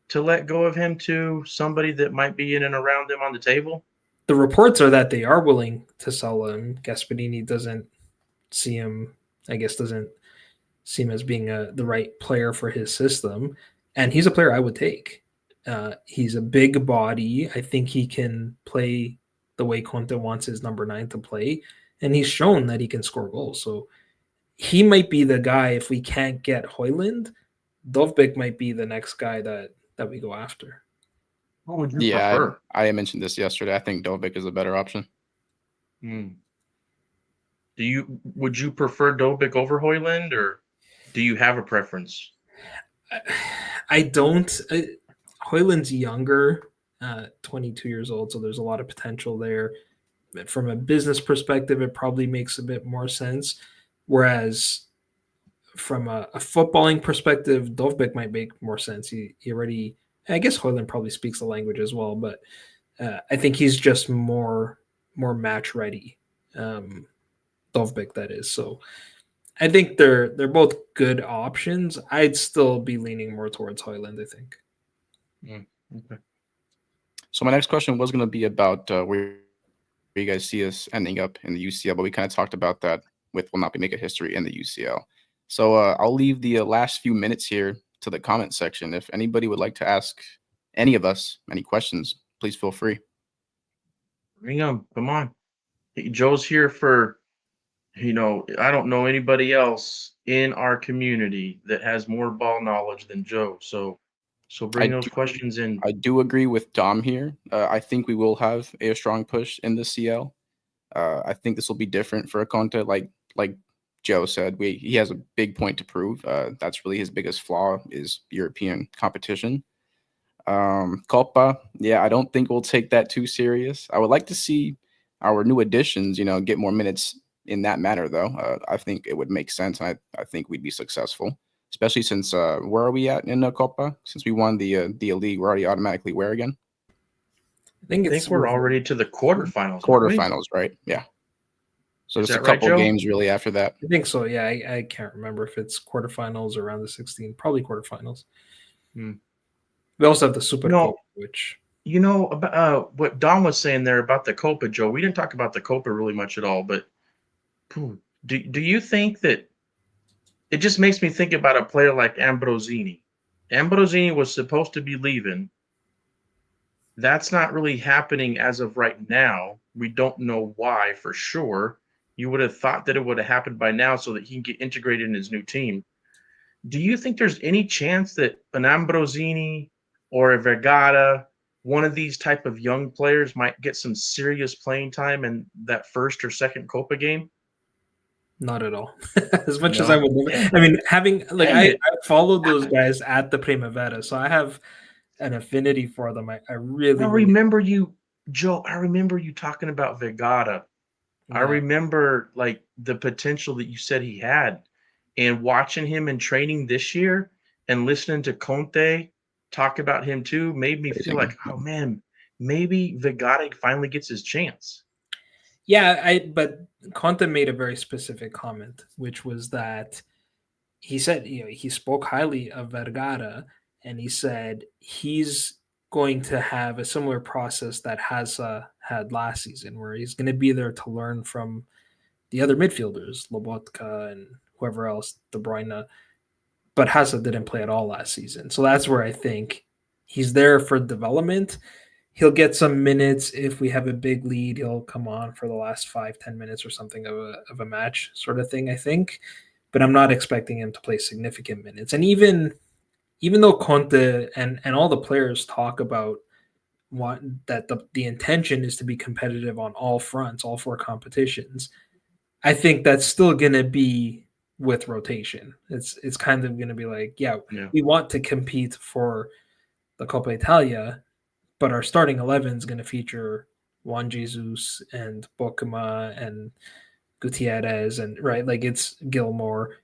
[SPEAKER 2] to let go of him to somebody that might be in and around them on the table?
[SPEAKER 3] The reports are that they are willing to sell him. Gasperini doesn't see him as being the right player for his system, and he's a player I would take. He's a big body. I think he can play the way Conte wants his number 9 to play, and he's shown that he can score goals. So he might be the guy if we can't get Højlund. Dovbyk might be the next guy that we go after.
[SPEAKER 2] What would you
[SPEAKER 1] Yeah,
[SPEAKER 2] prefer?
[SPEAKER 1] I mentioned this yesterday. I think Dovbyk is a better option.
[SPEAKER 2] Would you prefer Dovbyk over Højlund, or do you have a preference?
[SPEAKER 3] I don't. Højlund's younger, 22 years old, so there's a lot of potential there. From a business perspective, it probably makes a bit more sense. Whereas from a footballing perspective, Dovbyk might make more sense. He already, I guess Højlund probably speaks the language as well, but I think he's just more match ready. Dovbyk, that is. So I think they're both good options. I'd still be leaning more towards Højlund, I think.
[SPEAKER 2] Okay.
[SPEAKER 1] So my next question was going to be about where you guys see us ending up in the UCL, but we kind of talked about that with Will Not Be Making History in the UCL. So I'll leave the last few minutes here to the comment section. If anybody would like to ask any of us any questions, please feel free.
[SPEAKER 2] Bring them. Come on. Joe's here for, I don't know anybody else in our community that has more ball knowledge than Joe. So bring those questions in.
[SPEAKER 1] I do agree with Dom here. I think we will have a strong push in the CL. I think this will be different for a Conte. Like Joe said, he has a big point to prove. That's really his biggest flaw is European competition. Copa, yeah, I don't think we'll take that too serious. I would like to see our new additions, get more minutes in that manner, though. I think it would make sense. And I think we'd be successful, especially since where are we at in the Copa? Since we won the league, we're already automatically where again?
[SPEAKER 3] I think
[SPEAKER 2] we're already to the quarterfinals.
[SPEAKER 1] Quarterfinals, right? Yeah. So just a couple games really after that.
[SPEAKER 3] I think so. Yeah, I can't remember if it's quarterfinals or around the 16. Probably quarterfinals. We also have the Super Copa, which
[SPEAKER 2] about what Don was saying there about the Copa, Joe. We didn't talk about the Copa really much at all, but do you think that it just makes me think about a player like Ambrosini? Ambrosini was supposed to be leaving. That's not really happening as of right now. We don't know why for sure. You would have thought that it would have happened by now so that he can get integrated in his new team. Do you think there's any chance that an Ambrosini or a Vergara, one of these type of young players, might get some serious playing time in that first or second Copa game?
[SPEAKER 3] Not at all. As much as I would love it. I mean, I followed those guys at the Primavera, so I have an affinity for them. I really
[SPEAKER 2] remember you, Joe. I remember you talking about Vergara. I remember the potential that you said he had, and watching him in training this year and listening to Conte talk about him too made me feel like, oh man, maybe Vergara finally gets his chance.
[SPEAKER 3] Yeah, but Conte made a very specific comment, which was that he said, he spoke highly of Vergara, and he said he's going to have a similar process that Hazard had last season, where he's going to be there to learn from the other midfielders, Lobotka and whoever else, De Bruyne. But Hazard didn't play at all last season. So that's where I think he's there for development. He'll get some minutes. If we have a big lead, he'll come on for the last 5-10 minutes or something of a match sort of thing, I think. But I'm not expecting him to play significant minutes. And even though Conte and all the players talk about that the intention is to be competitive on all fronts, all 4 competitions, I think that's still going to be with rotation. It's kind of going to be like, we want to compete for the Coppa Italia, but our starting 11 is going to feature Juan Jesus and Bokuma and Gutierrez and it's Gilmore.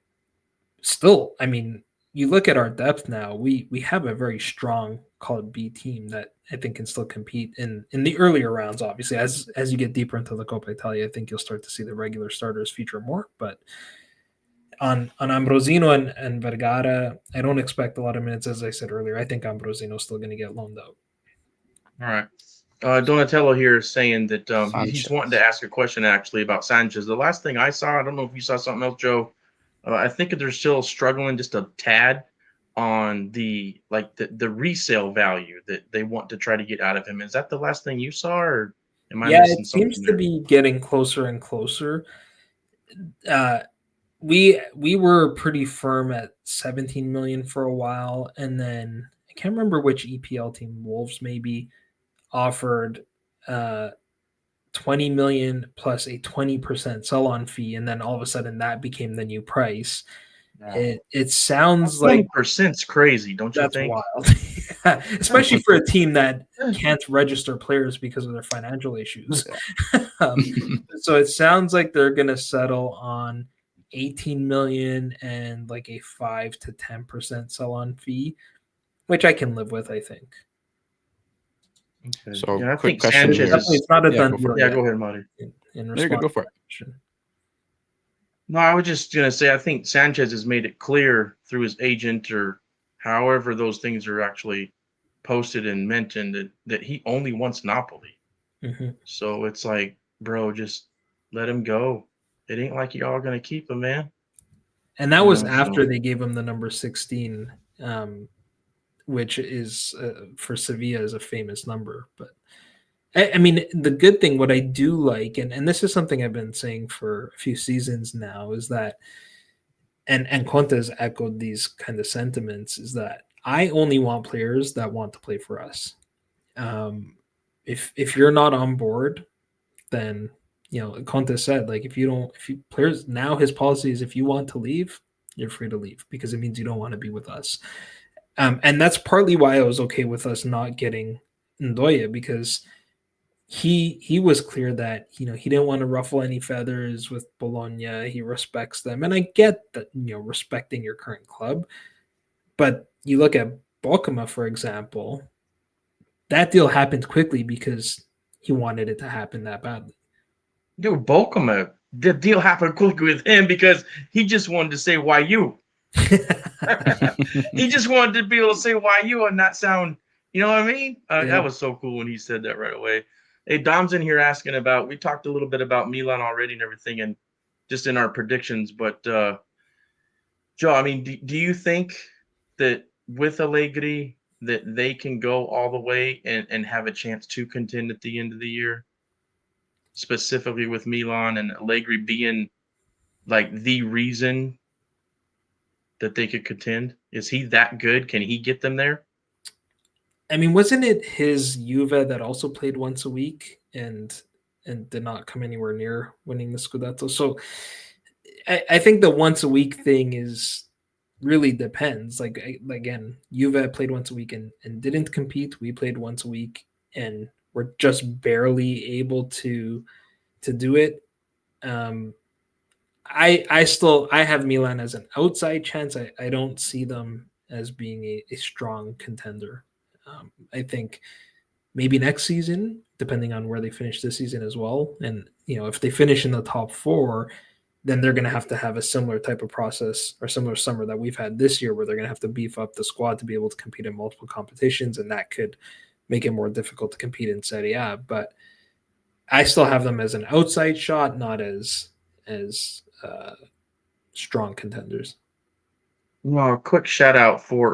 [SPEAKER 3] Still, I mean, you look at our depth now, we have a very strong Club B team that I think can still compete in the earlier rounds. Obviously, as you get deeper into the Coppa Italia, I think you'll start to see the regular starters feature more. But on Ambrosino and Vergara, I don't expect a lot of minutes. As I said earlier, I think Ambrosino is still going to get loaned out.
[SPEAKER 2] All right. Donatello here is saying that he's wanting to ask a question actually about Sanchez. The last thing I saw, I don't know if you saw something else, Joe. I think they're still struggling just a tad on the resale value that they want to try to get out of him. Is that the last thing you saw, or Am I
[SPEAKER 3] Yeah,
[SPEAKER 2] missing
[SPEAKER 3] it seems
[SPEAKER 2] something
[SPEAKER 3] to
[SPEAKER 2] there?
[SPEAKER 3] be getting closer and closer. Uh, we were pretty firm at 17 million for a while, and then I can't remember which EPL team, Wolves maybe, offered 20 million plus a 20% sell-on fee, and then all of a sudden that became the new price. It sounds like
[SPEAKER 2] 20%'s crazy, don't you
[SPEAKER 3] that's
[SPEAKER 2] think?
[SPEAKER 3] wild. Especially for a team that can't register players because of their financial issues. um, so it sounds like they're going to settle on 18 million and like a 5 to 10% sell-on fee, which I can live with, I think.
[SPEAKER 2] Okay.
[SPEAKER 1] So,
[SPEAKER 2] Yeah, I
[SPEAKER 1] quick
[SPEAKER 2] think
[SPEAKER 1] question
[SPEAKER 3] But
[SPEAKER 2] Sanchez
[SPEAKER 1] here.
[SPEAKER 3] definitely
[SPEAKER 2] is.
[SPEAKER 3] it's not a
[SPEAKER 1] Yeah,
[SPEAKER 3] done
[SPEAKER 1] go for
[SPEAKER 3] deal
[SPEAKER 1] it.
[SPEAKER 2] Yeah,
[SPEAKER 3] yet
[SPEAKER 2] go ahead, Marty.
[SPEAKER 3] in
[SPEAKER 1] There you go.
[SPEAKER 3] response
[SPEAKER 1] Go
[SPEAKER 3] to
[SPEAKER 1] for
[SPEAKER 3] that
[SPEAKER 1] it.
[SPEAKER 3] question.
[SPEAKER 2] No, I was just gonna say I think Sanchez has made it clear through his agent or however those things are actually posted and mentioned that he only wants Napoli.
[SPEAKER 3] Mhm.
[SPEAKER 2] So it's like, bro, just let him go. It ain't like y'all gonna keep him, man.
[SPEAKER 3] And that
[SPEAKER 2] You
[SPEAKER 3] was
[SPEAKER 2] know,
[SPEAKER 3] after
[SPEAKER 2] so
[SPEAKER 3] they gave him the number 16, which is for Sevilla is a famous number. But I mean, the good thing, what I do like, and this is something I've been saying for a few seasons now, is that, and Conte has echoed these kind of sentiments, is that I only want players that want to play for us. Um, if you're not on board, then Conte said, like, if you don't, if you players now, his policy is if you want to leave, you're free to leave because it means you don't want to be with us. And that's partly why I was okay with us not getting Ndoye, because he was clear that he didn't want to ruffle any feathers with Bologna. He respects them, and I get that, respecting your current club. But you look at Bokuma, for example, that deal happened quickly because he wanted it to happen that badly.
[SPEAKER 2] dude, Bochum, the deal happened quickly with him because he just wanted to say why you. He just wanted to be able to say why you and not sound, you know what I mean?
[SPEAKER 3] Yeah.
[SPEAKER 2] That was so cool when he said that right away. Hey, Dom's in here asking about, we talked a little bit about Milan already and everything, and just in our predictions. But Joe, I mean, do you think that with Allegri that they can go all the way and have a chance to contend at the end of the year, specifically with Milan and Allegri being like the reason that they could contend? Is he that good? Can he get them there?
[SPEAKER 3] I mean, wasn't it his Juve that also played once a week and did not come anywhere near winning the Scudetto? So I think the once a week thing is really depends. Like, again, Juve played once a week and didn't compete. We played once a week and we're just barely able to do it. Um, I have Milan as an outside chance. I don't see them as being a strong contender. I think maybe next season, depending on where they finish this season as well. And if they finish in the top four, then they're going to have a similar type of process or similar summer that we've had this year, where they're going to have to beef up the squad to be able to compete in multiple competitions, and that could make it more difficult to compete in Serie A. But I still have them as an outside shot, not as strong contenders.
[SPEAKER 2] Well, a quick shout out for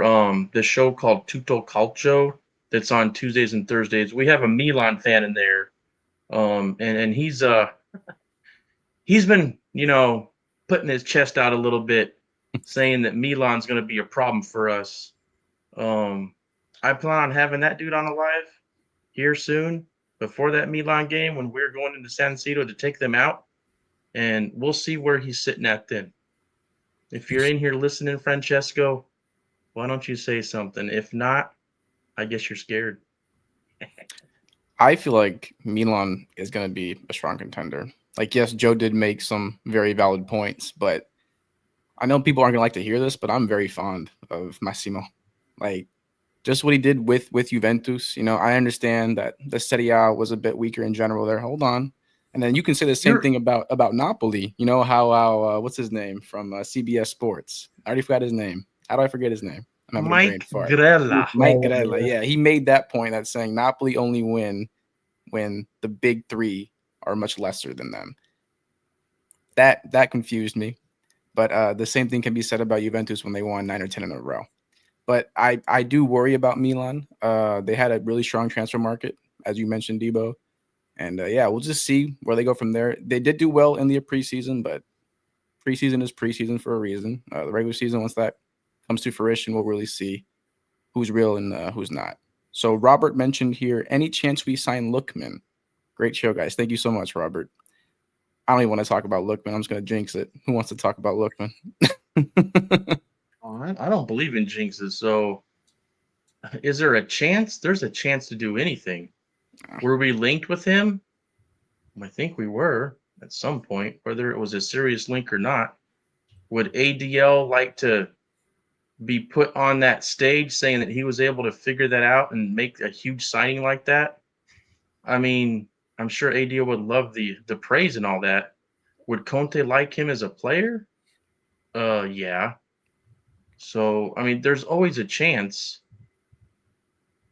[SPEAKER 2] the show called Tutto Calcio that's on Tuesdays and Thursdays. We have a Milan fan in there. And he's been, putting his chest out a little bit, saying that Milan's gonna be a problem for us. Um I plan on having that dude on a live here soon before that Milan game when we're going into San Siro to take them out, and we'll see where he's sitting at then. If you're in here listening, Francesco, why don't you say something? If not, I guess you're scared.
[SPEAKER 1] I feel like Milan is going to be a strong contender. Like, yes, Joe did make some very valid points, but I know people aren't going to like to hear this, but I'm very fond of Massimo. Like, just what he did with Juventus. I understand that the Serie A was a bit weaker in general there. Hold on. And then you can say the same
[SPEAKER 2] You're
[SPEAKER 1] thing about Napoli. You know how what's his name from CBS Sports? I already forgot his name. How do I forget his name? I'm having a brain
[SPEAKER 2] Mike
[SPEAKER 1] fart.
[SPEAKER 2] Grella.
[SPEAKER 1] Mike Grella. Yeah, he made that point that's saying Napoli only win when the big three are much lesser than them. That confused me. But the same thing can be said about Juventus when they won 9 or 10 in a row. But I do worry about Milan. They had a really strong transfer market, as you mentioned, Debo. And yeah, we'll just see where they go from there. They did do well in the preseason, but preseason is preseason for a reason. The regular season, once that comes to fruition, we'll really see who's real and who's not. So Robert mentioned here, any chance we sign Lookman? Great show, guys. Thank you so much, Robert. I don't even want to talk about Lookman. I'm just going to jinx it. Who wants to talk about Lookman?
[SPEAKER 2] I don't believe in jinxes. So, is there a chance? There's a chance to do anything. Were we linked with him? I think we were at some point, whether it was a serious link or not. Would ADL like to be put on that stage saying that he was able to figure that out and make a huge signing like that? I mean, I'm sure ADL would love the praise and all that. Would Conte like him as a player? Yeah. So, I mean, there's always a chance.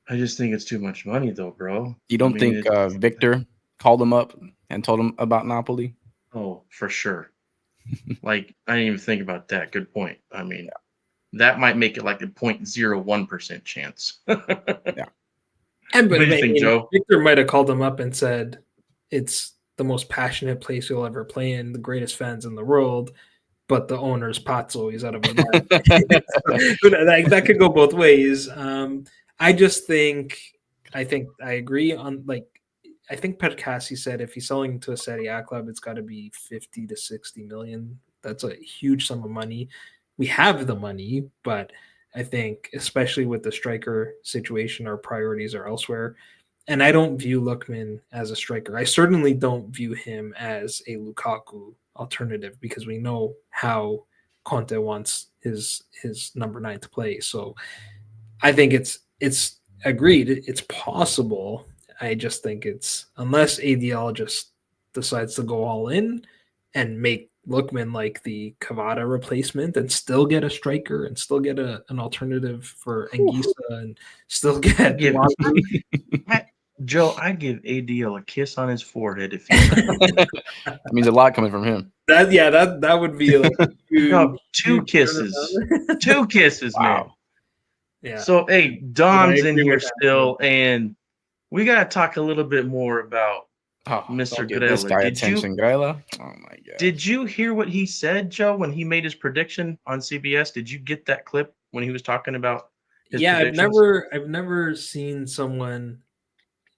[SPEAKER 2] I just think it's too much money, though, bro.
[SPEAKER 1] You don't think Victor called him up and told him about Napoli?
[SPEAKER 2] Oh, for sure. Like, I didn't even think about that. Good point. I mean, that might make it like a 0.01% chance.
[SPEAKER 1] Yeah.
[SPEAKER 3] And
[SPEAKER 2] What do you think, Joe?
[SPEAKER 3] Victor might have called him up and said, it's the most passionate place you'll ever play in, the greatest fans in the world, but the owner's Pazzo, he's out of his mind. That could go both ways. I think I agree on, like, I think Percassi said if he's selling to a Serie A club, it's got to be 50 to 60 million. That's a huge sum of money. We have the money, but I think especially with the striker situation, our priorities are elsewhere. And I don't view Lookman as a striker. I certainly don't view him as a Lukaku alternative because we know how Conte wants his number 9 to play. So I think it's agreed. It's possible. I just think it's, unless ADL just decides to go all in and make Lookman like the Cavada replacement and still get a striker and still get an alternative for Anguissa and still get
[SPEAKER 2] Joe, I give ADL a kiss on his forehead if
[SPEAKER 1] that means a lot coming from him.
[SPEAKER 3] That would be like
[SPEAKER 2] two kisses. 2 kisses,
[SPEAKER 1] wow.
[SPEAKER 2] Man. Yeah. So hey, Dom's in here still, and we gotta talk a little bit more about Mr. Grella.
[SPEAKER 1] This guy attention, Grella. Oh my god!
[SPEAKER 2] Did you hear what he said, Joe, when he made his prediction on CBS? Did you get that clip when he was talking about his predictions?
[SPEAKER 3] I've never seen someone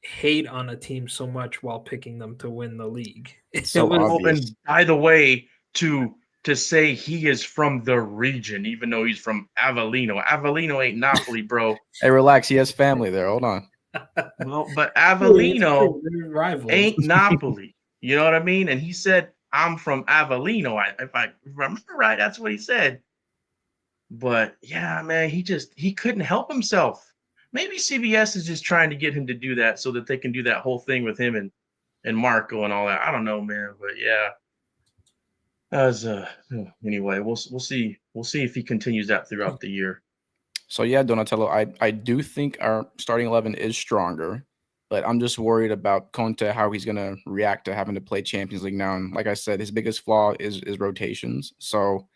[SPEAKER 3] hate on a team so much while picking them to win the league.
[SPEAKER 1] It's so obvious.
[SPEAKER 2] And by the way, to say he is from the region, even though he's from Avellino. Avellino ain't Napoli, bro.
[SPEAKER 1] Hey, relax. He has family there. Hold on.
[SPEAKER 2] Well, but Avellino ain't Napoli. You know what I mean? And he said, I'm from Avellino. If I remember right, that's what he said. But yeah, man, he couldn't help himself. Maybe CBS is just trying to get him to do that so that they can do that whole thing with him and Marco and all that. I don't know, man. But yeah. Anyway, we'll see. We'll see if he continues that throughout the year.
[SPEAKER 1] So yeah, Donatello, I do think our starting 11 is stronger, but I'm just worried about Conte, how he's gonna react to having to play Champions League now. And like I said, his biggest flaw is rotations. So,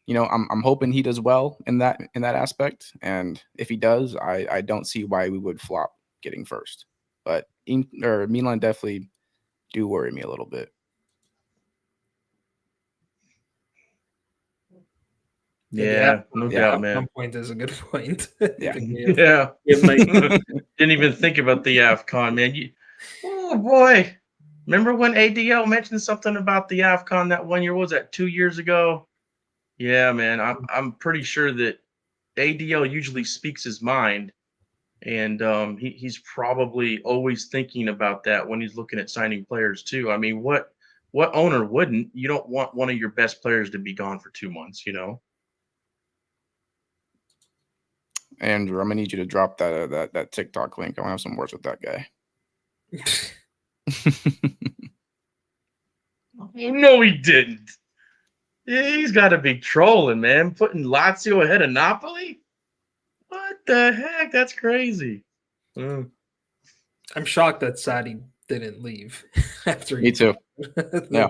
[SPEAKER 1] you know, I'm hoping he does well in that aspect. And if he does, I don't see why we would flop getting first. But Milan definitely do worry me a little bit.
[SPEAKER 2] Yeah, no doubt, man.
[SPEAKER 3] One point is a good point.
[SPEAKER 2] Yeah. Didn't even think about the AFCON, man. Oh boy. Remember when ADL mentioned something about the AFCON that 1 year? What was that, 2 years ago? Yeah, man. I'm pretty sure that ADL usually speaks his mind, and he's probably always thinking about that when he's looking at signing players too. I mean, what owner wouldn't? You don't want one of your best players to be gone for 2 months, you know?
[SPEAKER 1] Andrew, I'm gonna need you to drop that TikTok link. I want to have some words with that guy.
[SPEAKER 2] No, he didn't. He's got to be trolling, man. Putting Lazio ahead of Napoli? What the heck? That's crazy.
[SPEAKER 3] I'm shocked that Sadi didn't leave after.
[SPEAKER 1] Me too. Yeah.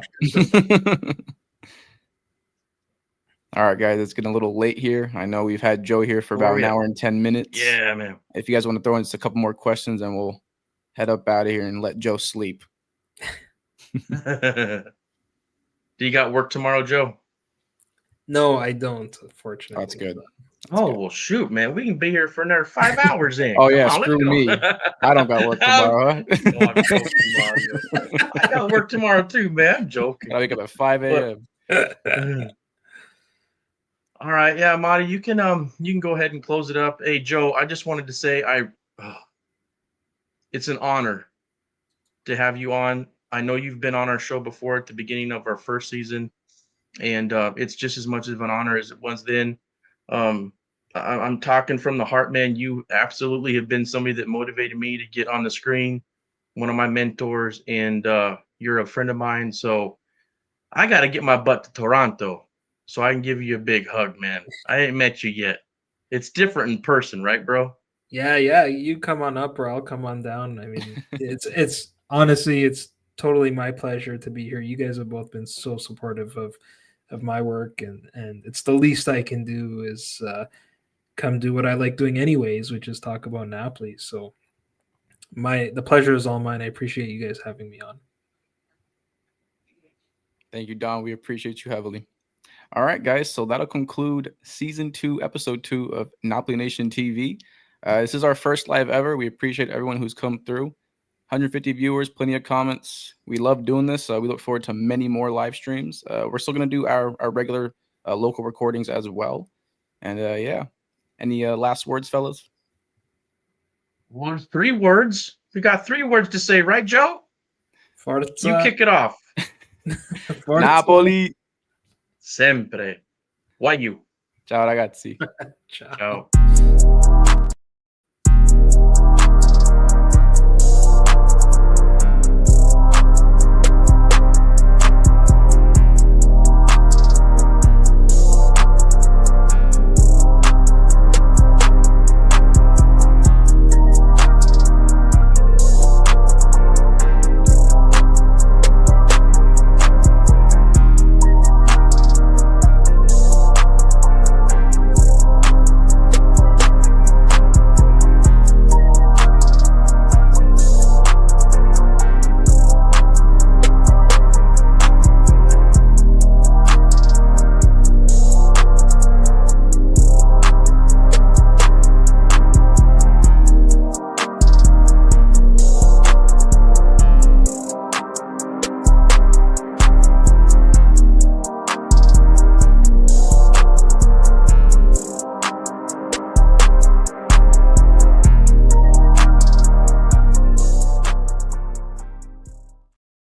[SPEAKER 1] All right, guys, it's getting a little late here. I know we've had Joe here for about an hour and 10 minutes.
[SPEAKER 2] Yeah, man.
[SPEAKER 1] If you guys want to throw in just a couple more questions, then we'll head up out of here and let Joe sleep.
[SPEAKER 2] Do you got work tomorrow, Joe?
[SPEAKER 3] No, I don't, unfortunately.
[SPEAKER 1] That's good.
[SPEAKER 2] Oh, well, shoot, man. We can be here for another 5 hours in.
[SPEAKER 1] Oh,
[SPEAKER 2] Come
[SPEAKER 1] yeah,
[SPEAKER 2] on, let's
[SPEAKER 1] screw
[SPEAKER 2] go.
[SPEAKER 1] me. I don't got work tomorrow.
[SPEAKER 2] No, I'm joking, Mario. I got work tomorrow too, man. I'm joking.
[SPEAKER 1] I wake up at 5 a.m.
[SPEAKER 2] All right, yeah, Marty, you can go ahead and close it up. Hey, Joe, I just wanted to say it's an honor to have you on. I know you've been on our show before at the beginning of our first season, and it's just as much of an honor as it was then. I'm talking from the heart, man. You absolutely have been somebody that motivated me to get on the screen, one of my mentors, and you're a friend of mine. So I got to get my butt to Toronto so I can give you a big hug, man. I ain't met you yet. It's different in person, right, bro?
[SPEAKER 3] Yeah, you come on up or I'll come on down. I mean, it's honestly, it's totally my pleasure to be here. You guys have both been so supportive of my work, and it's the least I can do is come do what I like doing anyways, which is talk about Napoli. So the pleasure is all mine. I appreciate you guys having me on.
[SPEAKER 1] Thank you, Don. We appreciate you heavily. All right, guys. So that'll conclude season 2, episode 2 of Napoli Nation TV. This is our first live ever. We appreciate everyone who's come through. 150 viewers, plenty of comments. We love doing this. We look forward to many more live streams. We're still going to do our regular local recordings as well. And yeah, any last words, fellas?
[SPEAKER 2] 3 words. We got 3 words to say, right, Joe?
[SPEAKER 3] Forza.
[SPEAKER 2] You kick it off.
[SPEAKER 3] Forza.
[SPEAKER 1] Napoli.
[SPEAKER 2] Sempre. Why you?
[SPEAKER 1] Ciao, ragazzi.
[SPEAKER 3] Ciao.
[SPEAKER 2] Ciao.